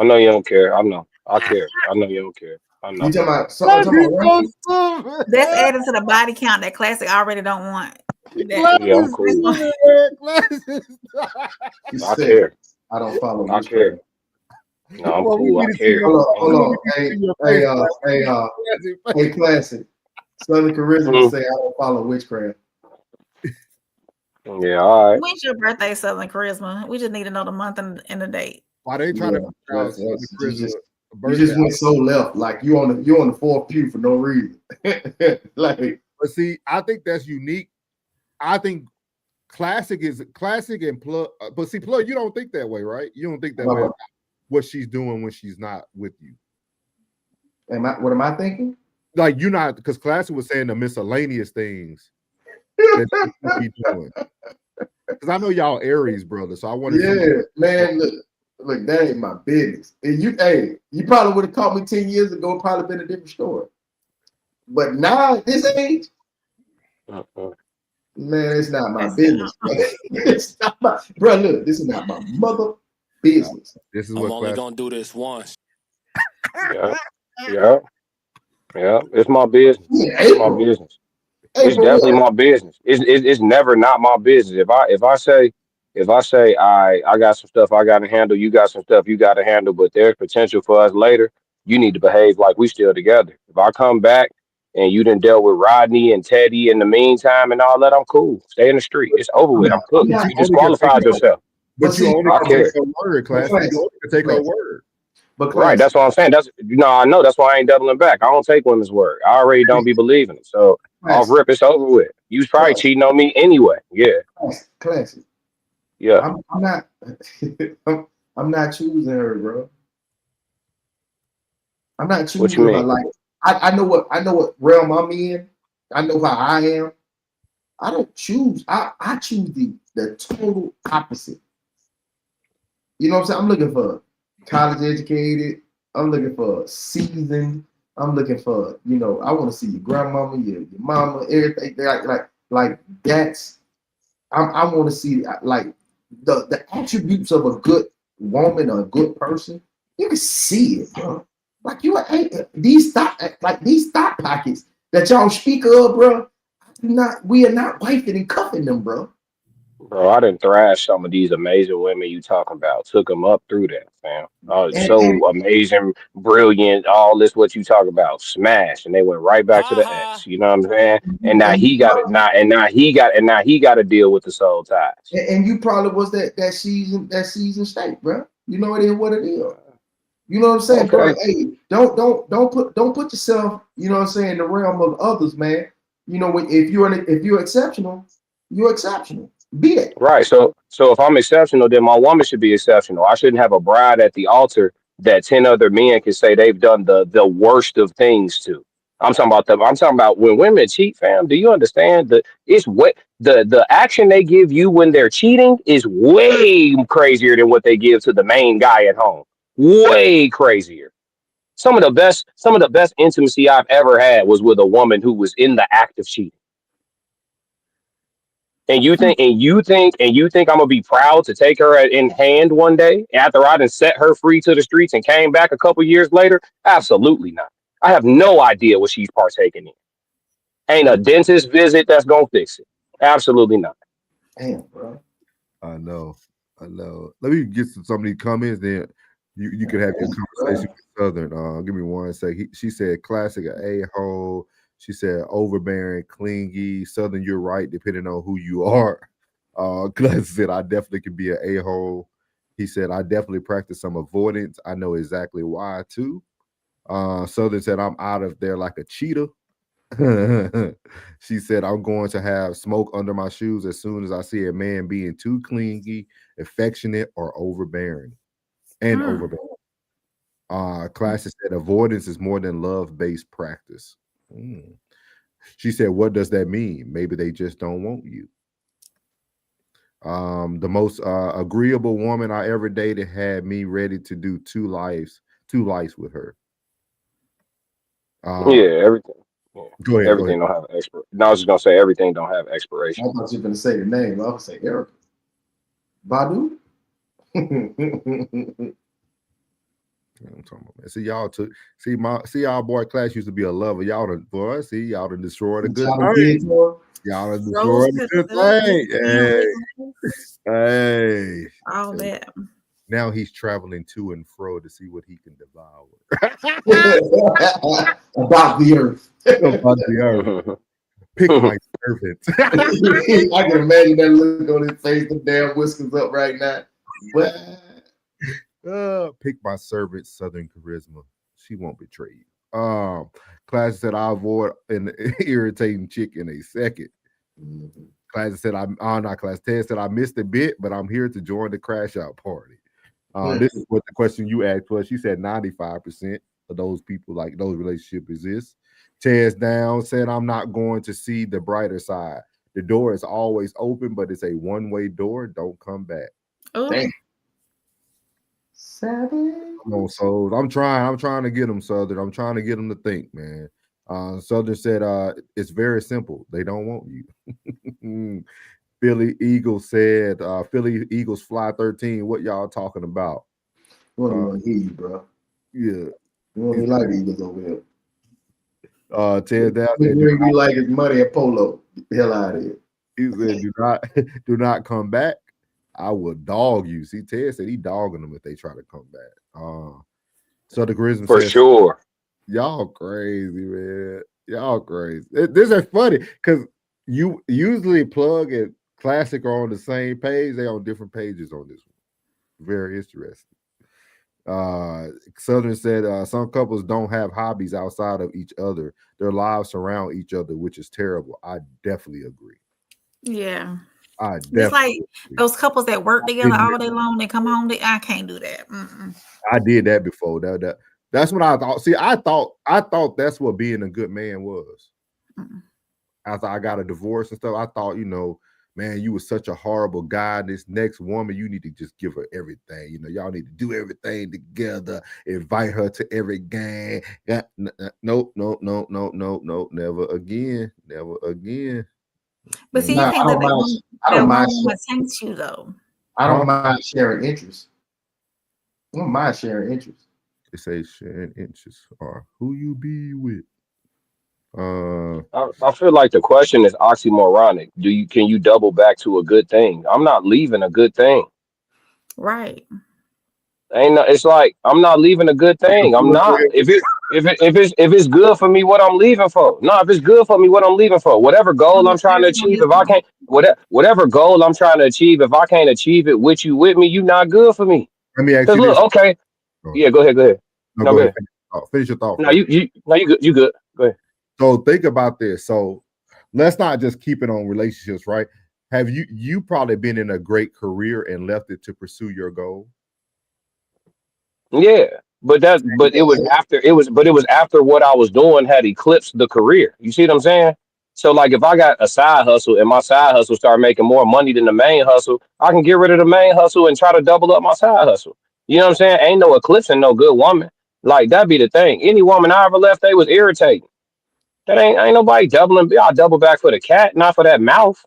know you don't care. I know. I care. I know you don't care. I know. You talking about that's added to the body count that Classic already don't want. Yeah, I'm cool. I care. I don't follow. I care. No, I'm cool. I care. Hold on. Hey, Classic. Southern Charisma say I don't follow witchcraft. Yeah, all right. When's your birthday, Southern Charisma? We just need to know the month and the date. Why they trying to? You just went so left, like you on the fourth pew for no reason. Like, but see, I think that's unique. I think classic and Plug, but see, Plug, you don't think that way, right? You don't think that way about what she's doing when she's not with you. What am I thinking? Like you're not, because Classy was saying the miscellaneous things that you be doing. Because I know y'all Aries, brother, so I want to see. Man, look, that ain't my business. And you probably would have caught me 10 years ago, probably been a different story. But now at this age, man, it's not my business. It's not my, bro. Look, this is not my mother business. This is I'm what only gonna do this once. Yeah. It's my business. It's my business. It's definitely my business. It's never not my business. If I say I got some stuff I gotta handle, you got some stuff you gotta handle, but there's potential for us later, you need to behave like we still together. If I come back and you done dealt with Rodney and Teddy in the meantime and all that, I'm cool. Stay in the street. It's over with. I'm cooked. You disqualified yourself. But you only can take her word, Classy. You only can take her word. Right, that's what I'm saying. I know that's why I ain't doubling back. I don't take women's word. I already don't be believing it. So off rip, it's over with. You was probably cheating on me anyway. Yeah. Classy. Yeah. I'm not I'm not choosing her, bro. I'm not choosing What you mean? her. Like I know what realm I'm in. I know how I am. I don't choose. I choose the total opposite. You know what I'm saying? I'm looking for college educated. I'm looking for seasoned. I'm looking for, I want to see your grandmama, your mama, everything. Like that's I want to see like the attributes of a good woman or a good person. You can see it, bro. Like these thought pockets that y'all speak of, bro. We are not wifing and cuffing them, bro. Bro, I didn't thrash some of these amazing women you talking about. Took them up through that, fam. So amazing, brilliant, all this what you talk about. Smash, and they went right back to the ex. You know what I'm saying? And now he got it. Now he got to deal with the soul ties. And you probably was that season state, bro. You know it is what it is. You know what I'm saying, bro? Hey, don't put yourself, you know what I'm saying, in the realm of others, man. You know, if you're exceptional, you're exceptional. Be it. Right. So if I'm exceptional, then my woman should be exceptional. I shouldn't have a bride at the altar that 10 other men can say they've done the worst of things to. I'm talking about when women cheat, fam. Do you understand that it's what the action they give you when they're cheating is way crazier than what they give to the main guy at home. Way crazier. Some of the best intimacy I've ever had was with a woman who was in the act of cheating. And you think I'm gonna be proud to take her in hand one day after I done set her free to the streets and came back a couple years later? Absolutely not. I have no idea what she's partaking in. Ain't a dentist visit that's gonna fix it. Absolutely not. Damn, bro. I know. Let me get to some of these comments, then you can have your conversation with Southern. Give me one sec. She said classic a-hole. She said overbearing, clingy. Southern, you're right, depending on who you are. Classic said, I definitely could be an a-hole. He said, I definitely practice some avoidance. I know exactly why too. Southern said, I'm out of there like a cheetah. She said, I'm going to have smoke under my shoes as soon as I see a man being too clingy, affectionate, or overbearing. Overbearing. Classic said, avoidance is more than love-based practice. She said, what does that mean? Maybe they just don't want you. The most agreeable woman I ever dated had me ready to do two lives with her. Everything. Yeah. Go ahead. Everything don't have expiration. No, I was just gonna say everything don't have expiration. I thought you were gonna say the name. I was gonna say Erica. Badu. I'm talking about, see y'all boy Class used to be a lover. Y'all done destroyed a good thing. Y'all done destroyed a good thing. Hey. All that. Now he's traveling to and fro to see what he can devour. About the earth. About the earth. Pick my servant. I can imagine that look on his face, the damn whiskers up right now. Pick my servant, Southern charisma. She won't betray you. Class said I avoid an irritating chick in a second. Class said not Class. Ted said I missed a bit, but I'm here to join the crash out party. This is what the question you asked was. She said 95%. of those people, like those relationships exist. Tears down said, I'm not going to see the brighter side. The door is always open, but it's a one-way door. Don't come back. Damn. Savage. Come on, Souls. I'm trying to get them, Southern. I'm trying to get them to think, man. Southern said, it's very simple. They don't want you. Philly Eagles said, Philly Eagles fly 13. What y'all talking about? Well, want to hear you, bro. Yeah. You want me like the Eagles over here. Ted down said, you like his money at Polo. Get the hell out of here. He said, do not come back. I will dog you. See, Ted said he dogging them if they try to come back. So the Grizzlies for says, sure. Y'all crazy, man. Y'all crazy. This is funny because you usually Plug and Classic are on the same page. They on different pages on this one. Very interesting. Southern said some couples don't have hobbies outside of each other. Their lives surround each other, which is terrible. I definitely agree. Yeah. Just like those couples that work together all day long, they come home. I can't do that. I did that before. That's what I thought. See, I thought that's what being a good man was. After I got a divorce and stuff, I thought, man, you were such a horrible guy. This next woman, you need to just give her everything. Y'all need to do everything together. Invite her to every game. Nope, never again. Never again. But see, you can't let that woman tempt you, though. I don't mind sharing interests. I don't mind sharing interests. They say sharing interests are who you be with. I feel like the question is oxymoronic. Can you double back to a good thing? I'm not leaving a good thing. Right. It's like I'm not leaving a good thing. I'm not. If it's good for me, what I'm leaving for? No, if it's good for me, what I'm leaving for? Whatever goal I'm trying to achieve, if I can't, whatever goal I'm trying to achieve, if I can't achieve it with me, you not good for me. Let me ask you this. Okay. Yeah, go ahead. No, go ahead. Finish your thought. No, you good. You good. Go ahead. So think about this. So let's not just keep it on relationships, right? Have you probably been in a great career and left it to pursue your goal? Yeah, but it was after what I was doing had eclipsed the career. You see what I'm saying? So like if I got a side hustle and my side hustle start making more money than the main hustle, I can get rid of the main hustle and try to double up my side hustle. You know what I'm saying? Ain't no eclipsing no good woman. Like that'd be the thing. Any woman I ever left, they was irritating. That ain't nobody doubling. Y'all double back for the cat, not for that mouth.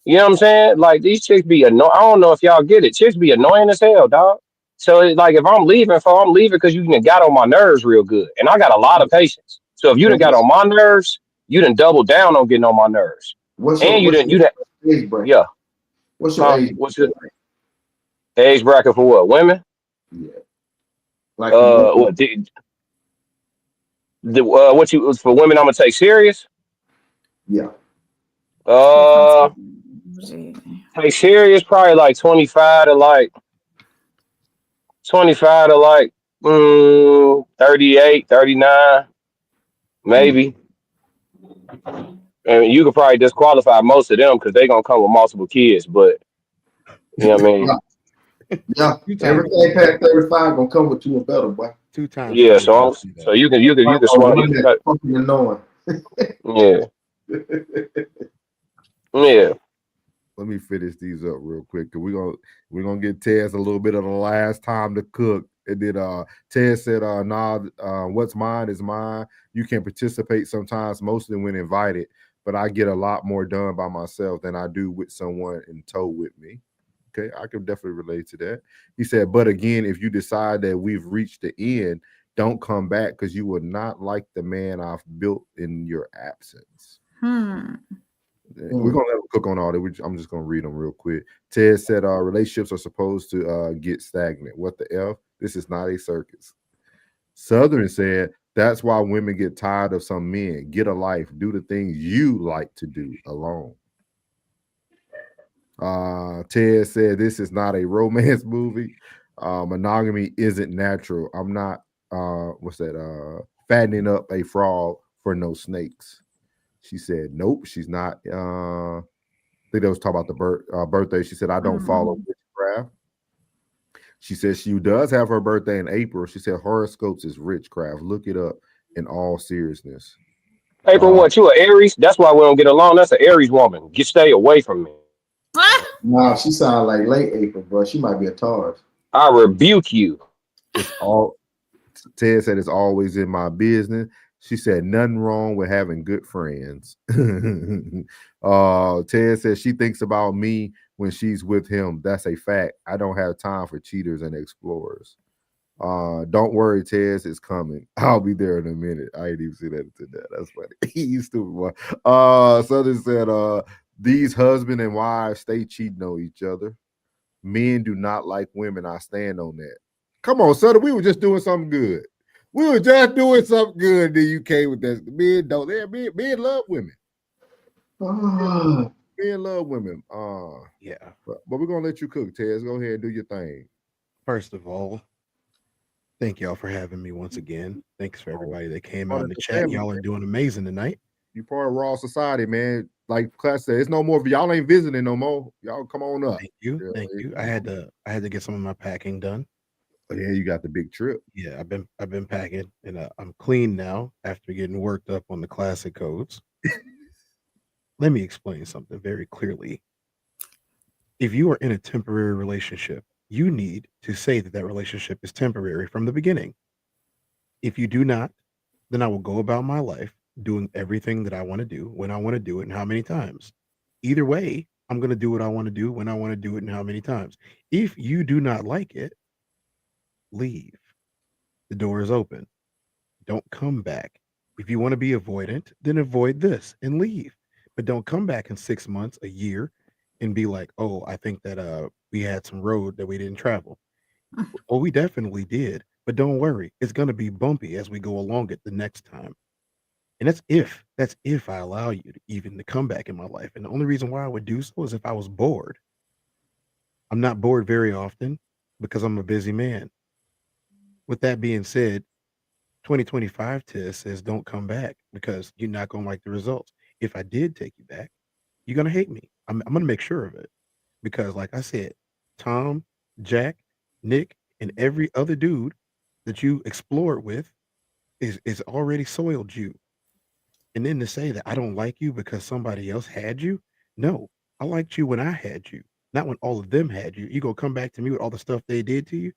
You know what I'm saying? Like these chicks be annoying. I don't know if y'all get it. Chicks be annoying as hell, dog. So it's like if I'm leaving because you done got on my nerves real good. And I got a lot of patience. So if you done got on my nerves, you done double down on getting on my nerves. What's your age bracket? Yeah. What's your age? What's your age bracket for what? Women? Yeah. Like what you for women I'm gonna take serious? Yeah. Take serious probably like 25 to 38, 39, maybe. And you could probably disqualify most of them because they're gonna come with multiple kids, but you know what I mean? Yeah. Everything past 35 gonna come with 2 or better, boy. 2 times. Yeah, so you can swallow. Fucking annoying. Yeah. Yeah. Let me finish these up real quick because we're gonna get Tez a little bit of the last time to cook. And then Tez said, what's mine is mine. You can participate sometimes, mostly when invited, but I get a lot more done by myself than I do with someone in tow with me. Okay, I can definitely relate to that. He said, but again, if you decide that we've reached the end, don't come back because you will not like the man I've built in your absence. We're gonna let him cook on all that. I'm just gonna read them real quick. Ted said, relationships are supposed to get stagnant. What the F? This is not a circus. Southern said, that's why women get tired of some men. Get a life. Do the things you like to do alone. Ted said, this is not a romance movie. Monogamy isn't natural. I'm not fattening up a frog for no snakes. She said, nope, she's not. I think they was talking about the birthday. She said, I don't follow witchcraft. She says she does have her birthday in April. She said horoscopes is witchcraft. Look it up in all seriousness. April, what, you an Aries? That's why we don't get along. That's an Aries woman. Stay away from me. Nah, she sound like late April, bro. She might be a Taurus. I rebuke you. It's all Ted said it's always in my business. She said nothing wrong with having good friends. Ted said she thinks about me when she's with him. That's a fact. I don't have time for cheaters and explorers. Don't worry, Tez, it's coming. I'll be there in a minute. I ain't even see that until that. That's funny. You stupid boy. Southern said, these husband and wives stay cheating on each other. Men do not like women. I stand on that. Come on, Southern. We were just doing something good. We were just doing something good. Then you came with that. Men don't. Men love women. Men love women. Yeah. But we're gonna let you cook, Tez. Go ahead and do your thing. First of all, thank y'all for having me once again. Thanks for everybody that came out in the chat. Y'all are doing amazing tonight. You part of Raw Society, man. Like Class said, it's no more. Y'all ain't visiting no more. Y'all come on up. Thank you. Thank you. I had to get some of my packing done. Oh, yeah, you got the big trip. Yeah, I've been packing, and I'm clean now after getting worked up on the classic codes. Let me explain something very clearly. If you are in a temporary relationship, you need to say that that relationship is temporary from the beginning. If you do not, then I will go about my life doing everything that I want to do when I want to do it and how many times. Either way, I'm going to do what I want to do when I want to do it and how many times. If you do not like it, leave. The door is open. Don't come back. If you want to be avoidant, then avoid this and leave. But don't come back in 6 months, a year, and be like, oh, I think that we had some road that we didn't travel. Well, we definitely did. But don't worry, it's gonna be bumpy as we go along it the next time. And that's if I allow you to even to come back in my life. And the only reason why I would do so is if I was bored. I'm not bored very often because I'm a busy man. With that being said, 2025 test says don't come back because you're not gonna like the results. If I did take you back, you're gonna hate me. I'm gonna make sure of it. Because like I said, Tom, Jack, Nick, and every other dude that you explored with is already soiled you. And then to say that I don't like you because somebody else had you, no, I liked you when I had you, not when all of them had you. You gonna come back to me with all the stuff they did to you?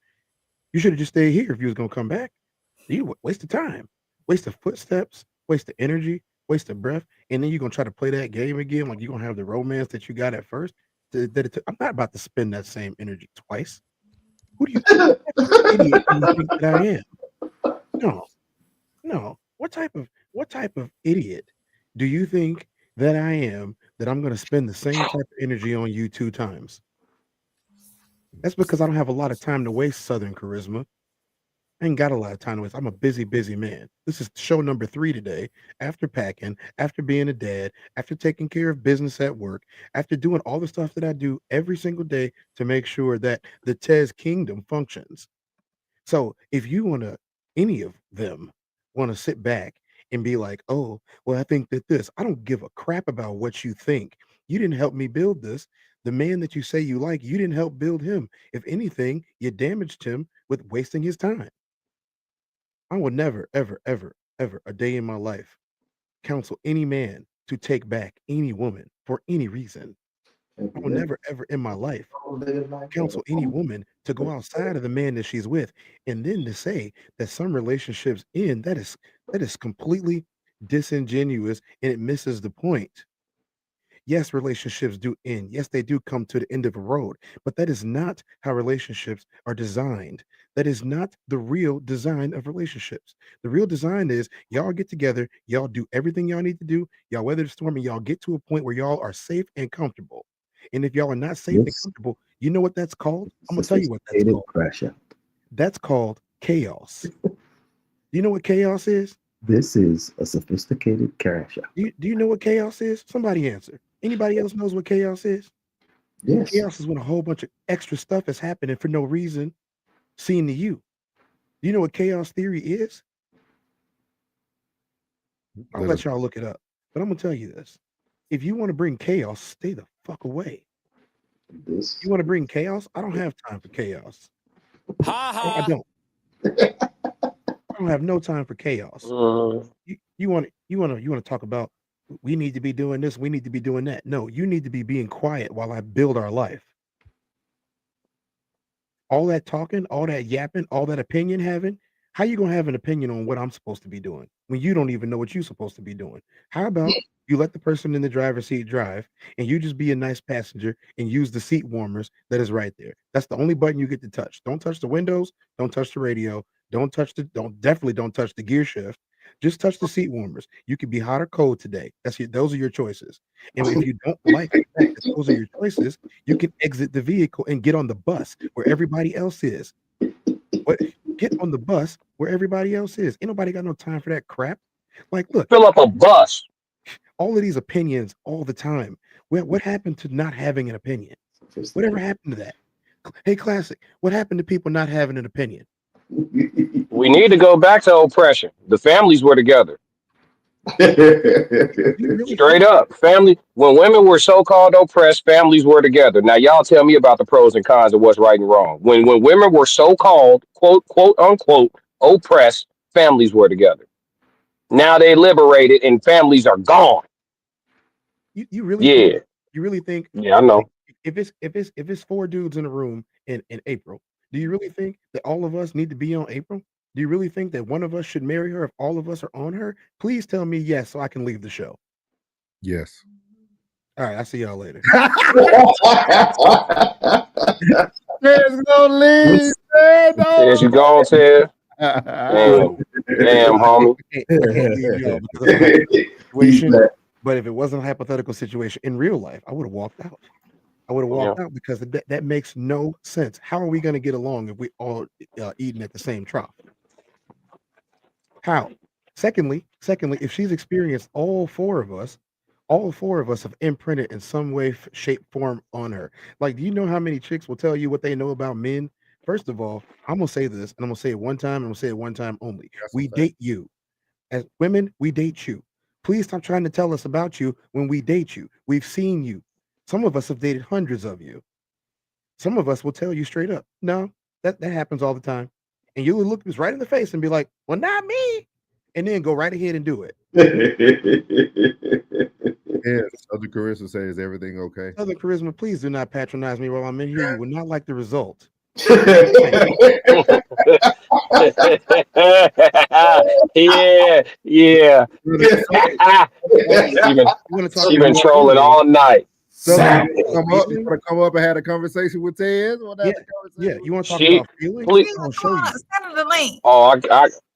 You should have just stayed here if you was gonna come back. You waste of time, waste of footsteps, waste of energy, waste of breath, and then you're gonna try to play that game again. Like you're gonna have the romance that you got at first. I'm not about to spend that same energy twice. Who do you think, idiot do you think that I am? No, no. What type of idiot do you think that I am that I'm gonna spend the same type of energy on you 2 times? That's because I don't have a lot of time to waste, Southern Charisma. I ain't got a lot of time to waste. I'm a busy, busy man. This is show number 3 today. After packing, after being a dad, after taking care of business at work, after doing all the stuff that I do every single day to make sure that the Tez Kingdom functions. So if you want to, any of them want to sit back and be like, oh, well, I think that this, I don't give a crap about what you think. You didn't help me build this. The man that you say you like, you didn't help build him. If anything, you damaged him with wasting his time. I would never, ever, ever, ever a day in my life counsel any man to take back any woman for any reason. I will never, ever in my life counsel any woman to go outside of the man that she's with. And then to say that some relationships end, that is completely disingenuous and it misses the point. Yes, relationships do end. Yes, they do come to the end of a road, but that is not how relationships are designed. That is not the real design of relationships. The real design is y'all get together, y'all do everything y'all need to do, y'all weather the storm, and y'all get to a point where y'all are safe and comfortable. And if y'all are not safe and Yes. comfortable, you know what that's called? I'm gonna tell you what that's called. Pressure. That's called chaos. You know what chaos is? This is a sophisticated crash out. Do you know what chaos is? Somebody answer. Anybody else knows what chaos is? Yes. Chaos is when a whole bunch of extra stuff is happening for no reason seen to you. Do you know what chaos theory is? I'll let y'all look it up. But I'm gonna tell you this. If you want to bring chaos, stay the fuck away. This You want to bring chaos? I don't have time for chaos. I don't. I don't have no time for chaos. You want to talk about we need to be doing this, we need to be doing that. No, you need to be being quiet while I build our life. All that talking, all that yapping, all that opinion having, how you gonna have an opinion on what I'm supposed to be doing when you don't even know what you're supposed to be doing? How about you let the person in the driver's seat drive and you just be a nice passenger and use the seat warmers that is right there. That's the only button you get to touch. Don't touch the windows, don't touch the radio, definitely don't touch the gear shift. Just touch the seat warmers. You could be hot or cold today. Those are your choices. And if you don't like the fact that those are your choices, you can exit the vehicle and get on the bus where everybody else is. But get on the bus where everybody else is. Ain't nobody got no time for that crap. Like, look, fill up a bus. All of these opinions all the time. What happened to not having an opinion? Whatever happened to that? Hey, Classic, what happened to people not having an opinion? We need to go back to oppression. The families were together. Straight up, family. When women were so-called oppressed, families were together. Now, y'all tell me about the pros and cons of what's right and wrong. When women were so-called quote unquote oppressed, families were together. Now they liberated and families are gone. You really think Yeah, I know. if it's 4 dudes in a room in April, do you really think that all of us need to be on April? Do you really think that one of us should marry her if all of us are on her? Please tell me yes so I can leave the show. Yes. All right, I'll see y'all later. There's no leave. There you go, Ted. Damn, homie. I can't leave y'all because of a hypothetical situation. But if it wasn't a hypothetical situation in real life, I would have walked out. I would have walked out because that makes no sense. How are we going to get along if we all eating at the same trough? How? Secondly, if she's experienced all four of us have imprinted in some way, shape, form on her. Like, do you know how many chicks will tell you what they know about men? First of all, I'm gonna say this, and I'm gonna say it one time, and I'm gonna say it one time only. We date you. As women, we date you. Please stop trying to tell us about you when we date you. We've seen you. Some of us have dated hundreds of you. Some of us will tell you straight up, no, that happens all the time. And you will look us right in the face and be like, well, not me. And then go right ahead and do it. Yes, Southern Charisma says everything okay. Southern Charisma, please do not patronize me while I'm in here. You will not like the result. yeah. She been trolling all night. You want to come up and have a conversation with Ted? Yeah. You want to talk about feelings? I'll show you. Send the link. Oh,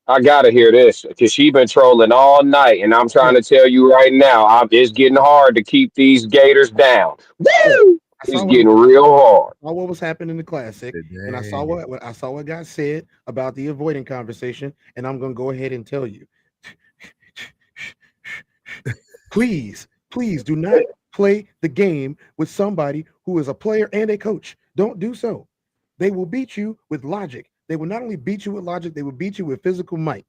I gotta hear this because she been trolling all night, and I'm trying to tell you right now, it's getting hard to keep these gators down. Woo! It's getting real hard. I saw what was happening in the classic, and I saw what got said about the avoiding conversation, and I'm gonna go ahead and tell you. Please do not play the game with somebody who is a player and a coach. Don't do so. They will beat you with logic. They will not only beat you with logic, they will beat you with physical might.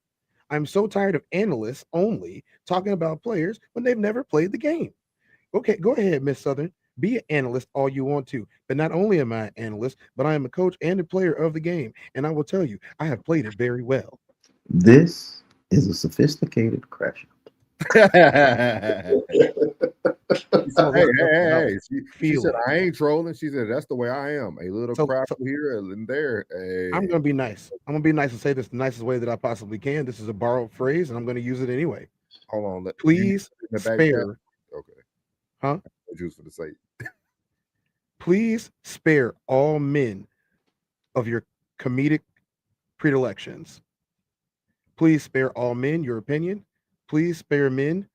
I'm so tired of analysts only talking about players when they've never played the game. Okay, go ahead, Miss Southern. Be an analyst all you want to. But not only am I an analyst, but I am a coach and a player of the game. And I will tell you, I have played it very well. This is a sophisticated crash out. She said, I ain't trolling. She said, that's the way I am. A little crap here and there. Hey. I'm going to be nice. I'm going to be nice and say this the nicest way that I possibly can. This is a borrowed phrase, and I'm going to use it anyway. Hold on. Please spare. Okay. Huh? Juice for the sake. Please spare all men of your comedic predilections. Please spare all men your opinion. Please spare men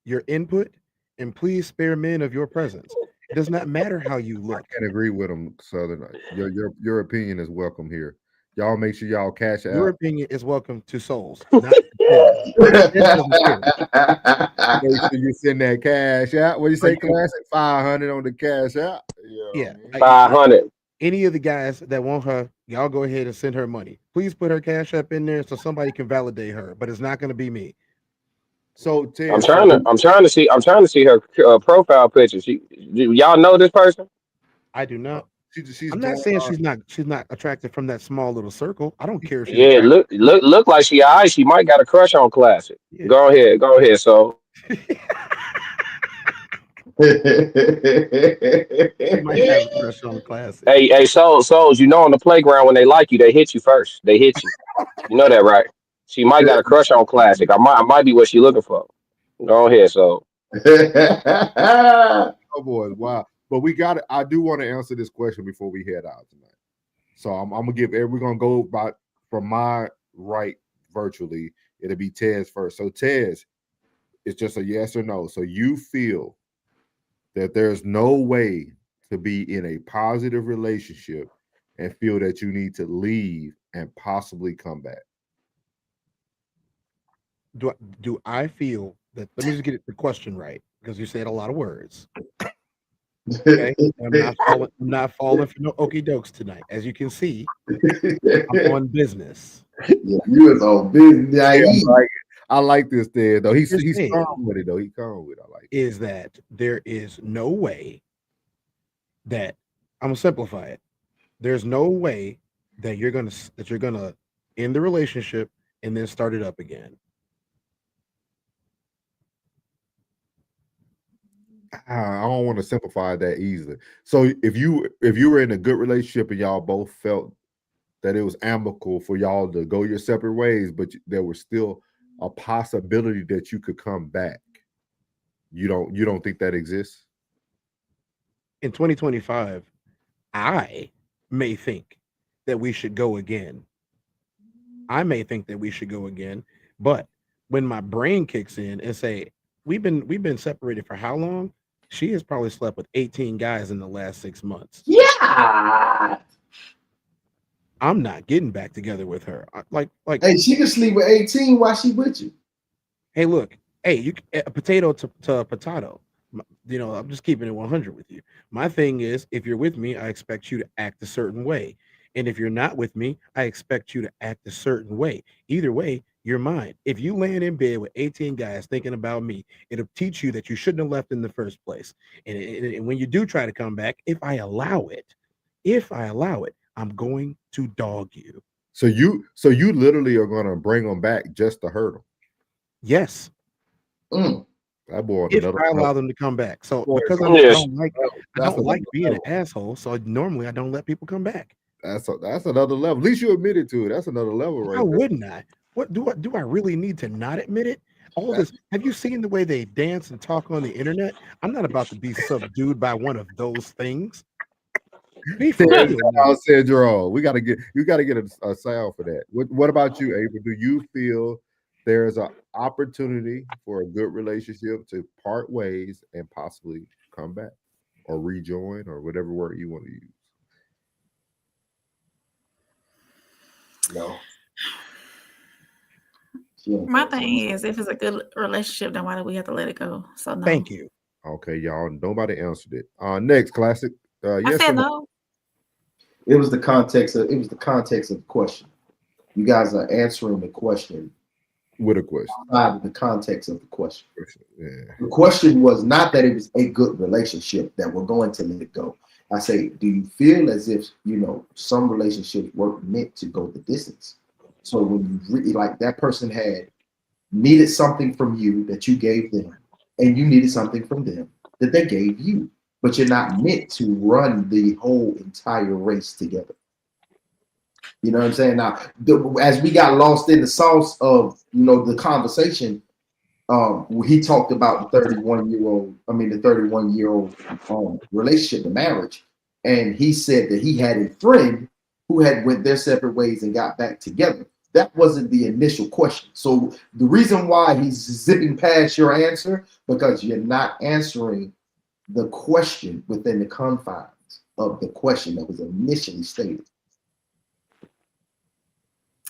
your input, and please spare men of your presence. It does not matter how you look. I can't agree with them, Southern. Your opinion is welcome here. Y'all make sure y'all cash out. Your opinion is welcome to souls. Not Make sure you send that cash out. What do you say, classic? 500 on the cash out. Yeah, 500. Any of the guys that want her, y'all go ahead and send her money. Please put her cash up in there so somebody can validate her, but it's not going to be me. So Ted, I'm trying to see her profile picture. Y'all know this person? I do not. she's I'm doing. not saying she's not attracted from that small little circle. I don't care if she's Yeah, attracted. look like she eyes. She might got a crush on Classic. Yeah. Go ahead. So She might have a crush on Classic. hey, souls, you know on the playground when they like you, they hit you first. They hit you. You know that, right? She might got a crush on Classic. I might be what she looking for. Go ahead, so. Oh boy, wow. But we got it. I do want to answer this question before we head out tonight. So I'm gonna give we're gonna go by from my right virtually. It'll be Tez first. So Tez, it's just a yes or no. So you feel that there's no way to be in a positive relationship and feel that you need to leave and possibly come back. Do I feel that? Let me just get the question right because you said a lot of words. Okay, I'm not falling for no okie dokes tonight. As you can see, I'm on business. Yeah, you was on business. Yeah, I like this there though. He's thing calm with it though. He calm with it. I like it. Is that there is no way that I'm gonna simplify it. There's no way that you're gonna end the relationship and then start it up again. I don't want to simplify that easily. So if you were in a good relationship and y'all both felt that it was amicable for y'all to go your separate ways, but there was still a possibility that you could come back. You don't think that exists? In 2025, I may think that we should go again. But when my brain kicks in and say, we've been separated for how long? She has probably slept with 18 guys in the last 6 months. Yeah. I'm not getting back together with her. Like Hey, she can sleep with 18 while she with you. Hey, look, you a potato to potato. You know, I'm just keeping it 100 with you. My thing is, if you're with me, I expect you to act a certain way. And if you're not with me, I expect you to act a certain way. Either way, you're mine. If you land in bed with 18 guys thinking about me, it'll teach you that you shouldn't have left in the first place. And when you do try to come back, if I allow it, I'm going to dog you. So you literally are going to bring them back just to hurt them. Yes. That boy. If I allow them to come back. So because I don't like being an asshole, so normally I don't let people come back. That's another level. At least you admitted to it. That's another level, right? How wouldn't I? What do I really need to not admit it? All this. Have you seen the way they dance and talk on the internet? I'm not about to be subdued by one of those things. Be for real. Jerome, you got to get a sound for that. What about you, April? Do you feel there's an opportunity for a good relationship to part ways and possibly come back or rejoin or whatever word you want to use? No. My thing is, if it's a good relationship, then why do we have to let it go? So no. Thank you. Okay, y'all. Nobody answered it. Next, Classic. I yes said or no. It was the context of the question. You guys are answering the question with a question. Outside of the context of the question. Yeah. The question was not that it was a good relationship that we're going to let it go. I say, do you feel as if some relationships weren't meant to go the distance? So when you really like that person had needed something from you that you gave them, and you needed something from them that they gave you, but you're not meant to run the whole entire race together. You know what I'm saying? Now, as we got lost in the sauce of the conversation, he talked about the 31-year-old relationship, the marriage, and he said that he had a friend who had went their separate ways and got back together. That wasn't the initial question. So the reason why he's zipping past your answer, because you're not answering the question within the confines of the question that was initially stated.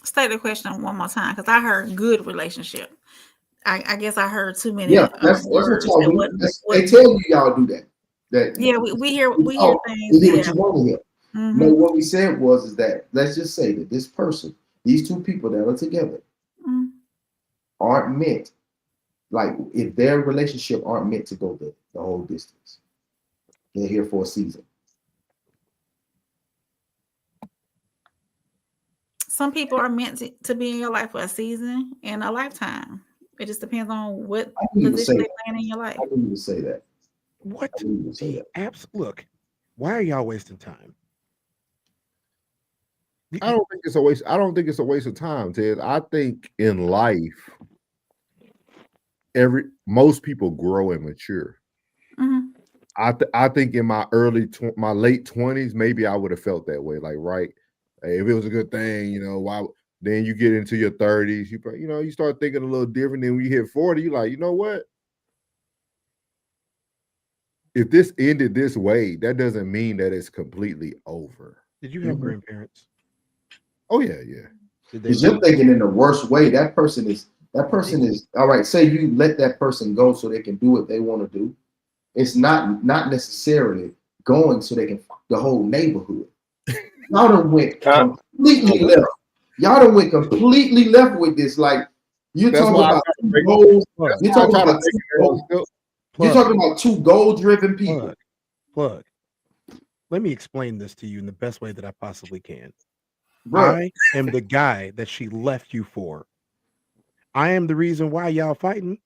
State the question one more time, because I heard good relationship. I guess I heard too many. Yeah, that's what y'all do. They tell you y'all do that. Yeah, we hear things. We hear what you want to hear. Mm-hmm. No, what we said is that let's just say that this person, these two people that are together, aren't meant, like if their relationship aren't meant to go the whole distance. They're here for a season. some people are meant to be in your life for a season and a lifetime. It just depends on what I didn't even say position they're that. playing in your life. I didn't even say that. What I didn't even say the that. apps? Look, why are y'all wasting time? I don't think it's a waste. I don't think it's a waste of time, Ted. I think in life, most people grow and mature. Mhm. I think in my my late 20s, maybe I would have felt that way. Like, right, hey, if it was a good thing, you know, why? Then you get into your 30s, you start thinking a little different. Then when you hit 40, you're like, you know what? If this ended this way, that doesn't mean that it's completely over. Did you have grandparents? Oh yeah, yeah. Did they Because you're leave? thinking in the worst way. That person is all right. Say you let that person go so they can do what they want to do. It's not necessarily going so they can fuck the whole neighborhood. Y'all done went completely left. Y'all done went completely left with this. Like you're That's talking why about two goals. You're talking I try to about make it still. you're talking about two goal-driven people. Plug. Let me explain this to you in the best way that I possibly can. Bruh. I am the guy that she left you for. I am the reason why y'all fighting.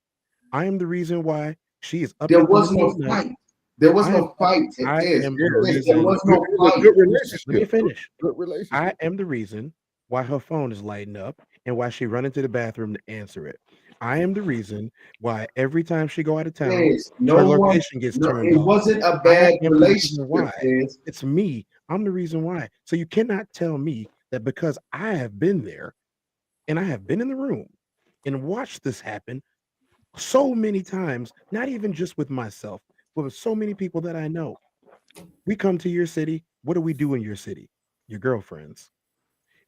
I am the reason why she is up. There in the was middle no of the night. fight. There was I no am- fight. I Yes, am the there reason. was no It was a fight. good Let me relationship. finish. Good relationship. I am the reason why her phone is lighting up and why she run into the bathroom to answer it. I am the reason why every time she go out of town, Yes, her location gets turned it off. wasn't a I bad am the reason relationship. why. Yes. It's me. I'm the reason why. So you cannot tell me that because I have been there and I have been in the room and watched this happen so many times, not even just with myself, but with so many people that I know. We come to your city. What do we do in your city? Your girlfriends.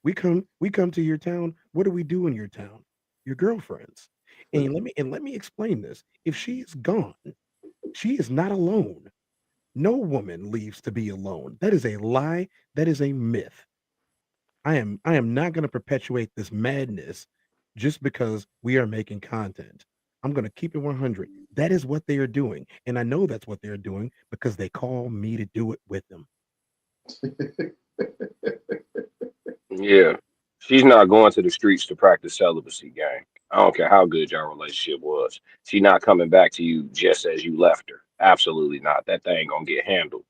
We come to your town. What do we do in your town? Your girlfriends. And let me explain this. If she is gone, she is not alone. No woman leaves to be alone. That is a lie. That is a myth. I am not going to perpetuate this madness just because we are making content. I'm going to keep it 100. That is what they are doing. And I know that's what they're doing because they call me to do it with them. Yeah. She's not going to the streets to practice celibacy, gang. I don't care how good your relationship was. She not coming back to you just as you left her. Absolutely not. That thing gonna get handled.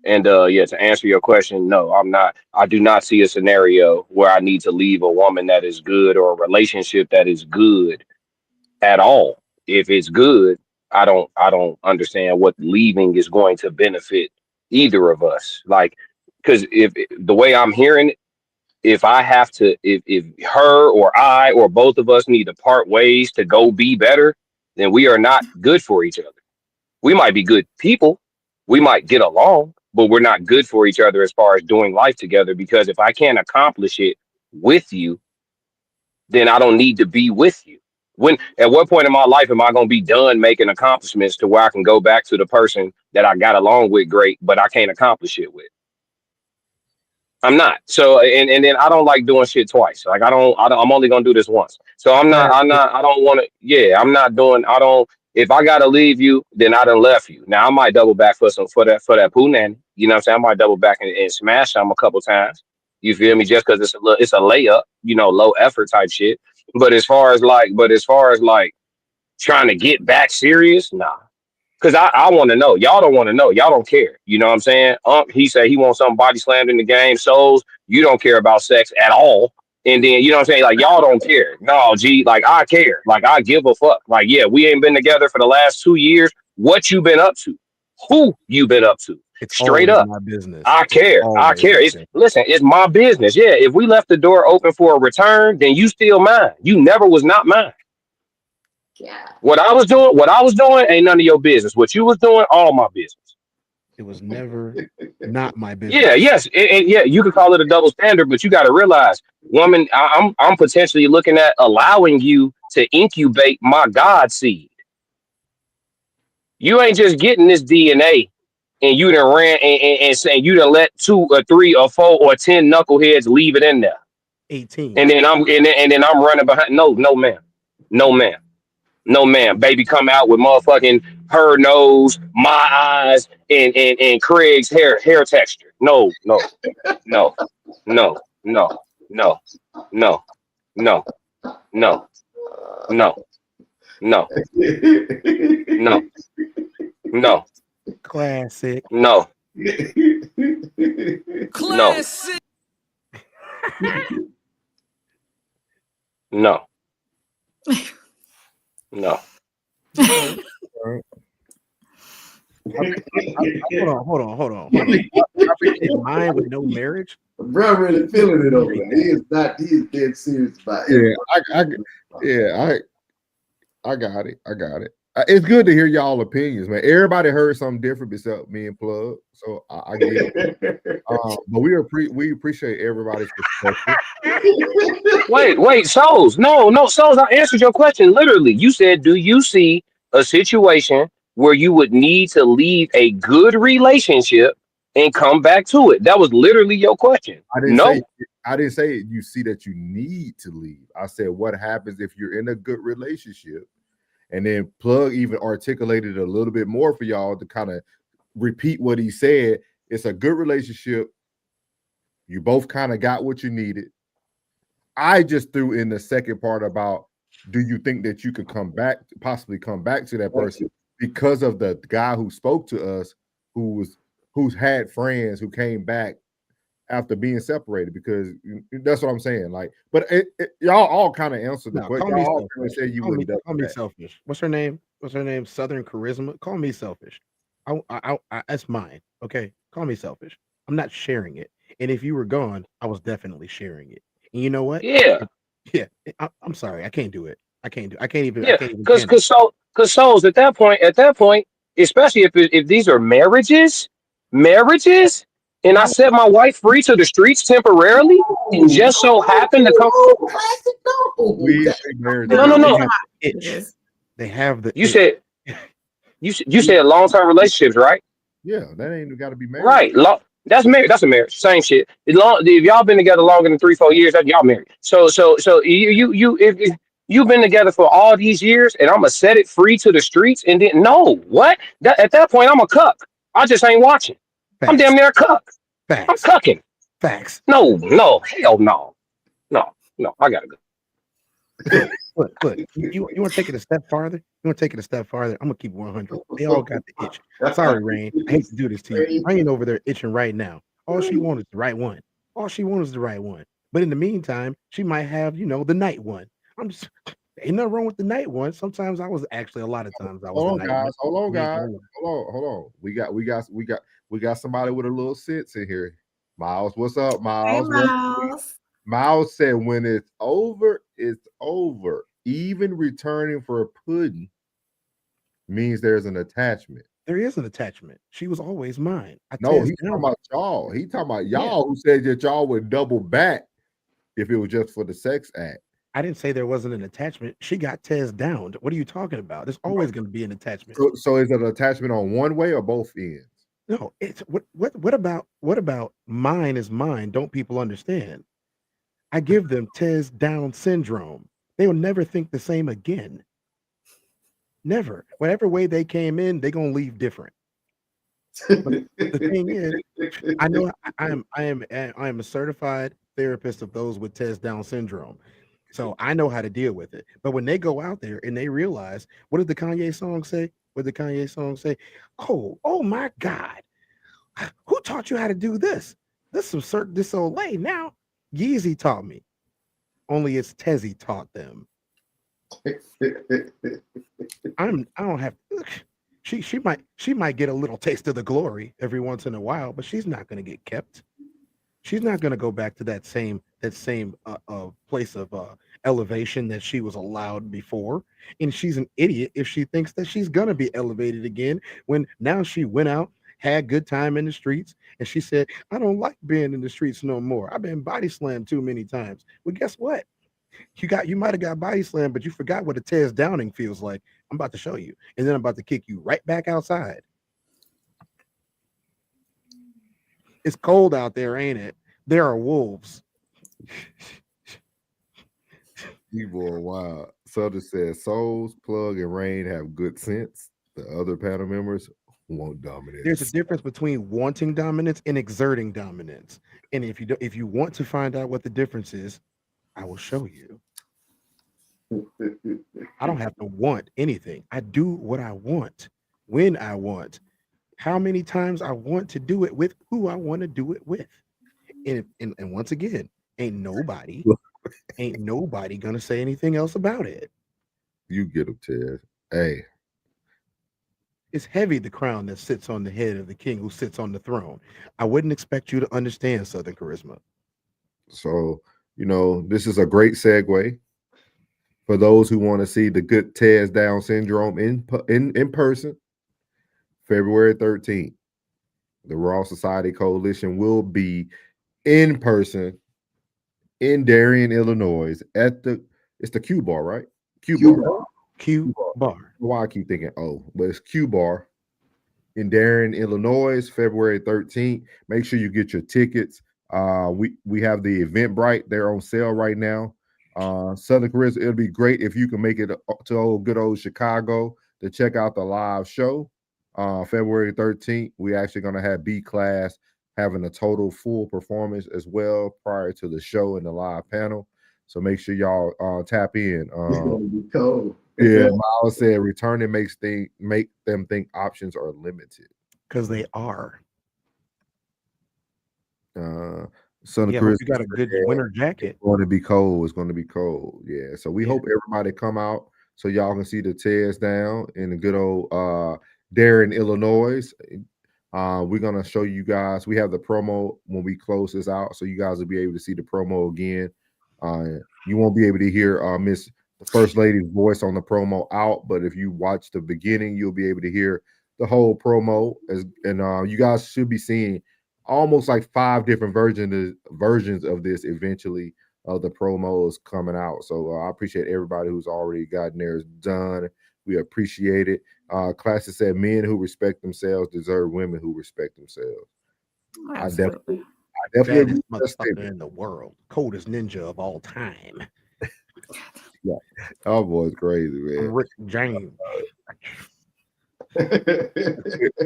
And yeah, to answer your question, no, I'm not. I do not see a scenario where I need to leave a woman that is good or a relationship that is good at all. If it's good, I don't understand what leaving is going to benefit either of us. Like, because if the way I'm hearing it, if I have to, if her or I or both of us need to part ways to go be better, then we are not good for each other. We might be good people, we might get along, but we're not good for each other as far as doing life together. Because if I can't accomplish it with you, then I don't need to be with you. When at what point in my life am I going to be done making accomplishments to where I can go back to the person that I got along with great, but I can't accomplish it with? I'm not. So and then I don't like doing shit twice. Like I'm only gonna do this once. So I don't want to. Yeah, I'm not doing. I don't. If I gotta leave you, then I done left you. Now I might double back for that poo nanny. You know what I'm saying? I might double back and smash them a couple times. You feel me? Just because it's a layup. Low effort type shit. But as far as like trying to get back serious, nah. Cause I want to know. Y'all don't want to know. Y'all don't care. You know what I'm saying? He said he wants something body slammed in the game. Souls, you don't care about sex at all. And then you know what I'm saying? Like y'all don't care. No, G, like I care. Like I give a fuck. Like, yeah, we ain't been together for the last 2 years. What you been up to? Who you been up to? It's Straight always up. my business. I It's care. I always care. my It's business. listen, it's my business. Yeah. If we left the door open for a return, then you still mine. You never was not mine. What I was doing ain't none of your business. What you was doing, all my business. It was never not my Yeah, business. yes, and yeah, you can call it a double standard, but you got to realize, woman, I'm potentially looking at allowing you to incubate my God seed. You ain't just getting this DNA, and you done ran and saying you done let 2 or 3 or 4 or 10 knuckleheads leave it in there, 18. and then I'm running behind. No, no, ma'am, no, ma'am. No, ma'am. Baby come out with motherfucking her nose, my eyes, and Craig's hair texture. No, no, no, no, no, No, no, no, no, no, no, no, no, Classic. no, no, Classic. no, no. All right. Hold on. I became mine with no marriage. Bro, really feeling it over there. He is not. He is dead serious about it. I got it. It's good to hear y'all opinions, man. Everybody heard something different except me and Plug, so I get it. But we appreciate everybody's perspective. Wait, Souls. No, Souls. I answered your question literally. You said, "Do you see a situation where you would need to leave a good relationship and come back to it?" That was literally your question. I didn't No. say you see that you need to leave. I said what happens if you're in a good relationship, and then Plug even articulated a little bit more for y'all to kind of repeat what he said. It's a good relationship. You both kind of got what you needed. I just threw in the second part about, do you think that you could possibly come back to that person because of the guy who spoke to us, who's had friends who came back after being separated? Because that's what I'm saying. Like, but y'all all kind of answered the question. Call me Y'all all selfish. say you Call me, wouldn't. call me selfish. What's her name? Southern Charisma. Call me selfish. That's mine. Okay. Call me selfish. I'm not sharing it. And if you were gone, I was definitely sharing it. And you know what? Yeah. Yeah. I'm sorry. I can't do it. I can't even. Yeah. I can't even. handle it. Because Souls at that point, especially if these are marriages, and I set my wife free to the streets temporarily, and just so happened to come. Classic. No. We ain't say marriage. No. They have the You itch. said you said long-term relationships, right? Yeah, that ain't got to be married. Right. That's marriage. That's a marriage. Same shit. If y'all been together longer than 3-4 years, that y'all married. So if you've been together for all these years, and I'm gonna set it free to the streets, and then no, what? At that point, I'm a cuck. I just ain't watching. I'm damn near a cuck. I'm cucking. Facts. No, hell no. I gotta go. Look, you want to take it a step farther? I'm gonna keep 100. They all got the itch. Sorry, Rain. I hate to do this to you. I ain't over there itching right now. All she wants is the right one. But in the meantime, she might have, the night one. I'm just ain't nothing wrong with the night one. Sometimes a lot of times I was Hold the on, night guys. one. Hold on. We got somebody with a little sense in here. Miles, what's up, Miles? Hey, Miles. Miles said, when it's over, it's over. Even returning for a pudding means there's an attachment. There is an attachment. She was always mine. No, he's talking about y'all. He talking about y'all who said that y'all would double back if it was just for the sex act. I didn't say there wasn't an attachment. She got Tez down. What are you talking about? There's always going to be an attachment. So is it an attachment on one way or both ends? No, it's what about mine is mine? Don't people understand? I give them Tez Down syndrome. They will never think the same again. Never. Whatever way they came in, they're gonna leave different. But the thing is, I know I am a certified therapist of those with Tez Down syndrome. So I know how to deal with it. But when they go out there and they realize, what did the Kanye song say? Oh my God. Who taught you how to do this? This Soleil now. Yeezy taught me. Only it's Tezzy taught them. I don't have she might get a little taste of the glory every once in a while, but she's not going to get kept. She's not going to go back to that same place of elevation that she was allowed before. And she's an idiot if she thinks that she's going to be elevated again when now she went out, had good time in the streets, and she said, I don't like being in the streets no more. I've been body slammed too many times. Well, guess what? You might have got body slammed, but you forgot what a Tez Downing feels like. I'm about to show you, and then I'm about to kick you right back outside. It's cold out there, ain't it? There are wolves. People are wild. Sutter says Souls, Plug, and Rain have good sense. The other panel members, Want dominance. There's a difference between wanting dominance and exerting dominance. And if you want to find out what the difference is, I will show you. I don't have to want anything. I do what I want, when I want, how many times I want to do it with who I want to do it with. And once again, ain't nobody gonna say anything else about it. You get him, Ted. Hey. It's heavy, the crown that sits on the head of the king who sits on the throne. I wouldn't expect you to understand Southern charisma. So, this is a great segue for those who want to see the good Tez Down syndrome in person. February 13th, the Raw Society Coalition will be in person in Darien, Illinois, at it's the Q Bar, right? Q Bar. Why I keep thinking but it's Q Bar in Darien, Illinois, February 13th. Make sure you get your tickets. We have the Eventbrite. They're on sale right now. Southern Charisma, it'll be great if you can make it to good old Chicago to check out the live show. February 13th, we're actually going to have B Class having a total full performance as well prior to the show and the live panel. So make sure y'all tap in. Cold. Yeah, Miles said returning make them think options are limited. Because they are. Son of Yeah, Chris, you got a good winter jacket. It's going to be cold. It's going to be cold. Yeah. So we hope everybody come out so y'all can see the Tez Down in the good old Darien, Illinois. We're gonna show you guys. We have the promo when we close this out, so you guys will be able to see the promo again. You won't be able to hear Miss the First Lady's voice on the promo out, but if you watch the beginning, you'll be able to hear the whole promo. And you guys should be seeing almost like 5 different versions of this eventually. The promos coming out. So I appreciate everybody who's already gotten theirs done. We appreciate it. Classic said men who respect themselves deserve women who respect themselves. Absolutely. I definitely motherfucker in the world. Coldest ninja of all time. Yeah. Our boy's crazy, man. Rick James.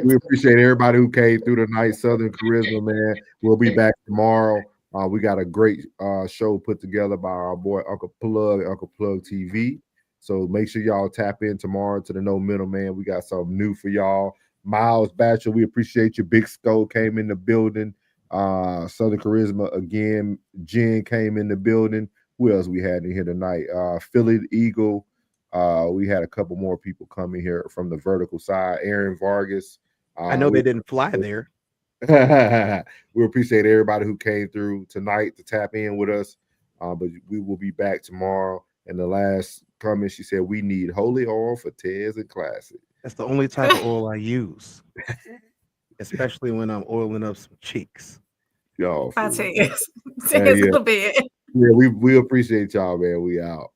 We appreciate everybody who came through tonight. Southern Charisma, man. We'll be back tomorrow. We got a great show put together by our boy Uncle Plug, Uncle Plug TV. So make sure y'all tap in tomorrow to the No Middleman. We got something new for y'all. Miles Batcher, we appreciate you. Big Skull came in the building. Southern Charisma again. Jen came in the building. Who else we had in here tonight? Philly Eagle. We had a couple more people coming here from the vertical side. Aaron Vargas. I know they didn't fly there. We appreciate everybody who came through tonight to tap in with us. But we will be back tomorrow. And the last comment, she said, we need holy oil for Tez and Classic. That's the only type of oil I use, especially when I'm oiling up some cheeks. Y'all, Tez. Yeah, Go to bed. we appreciate y'all, man. We out.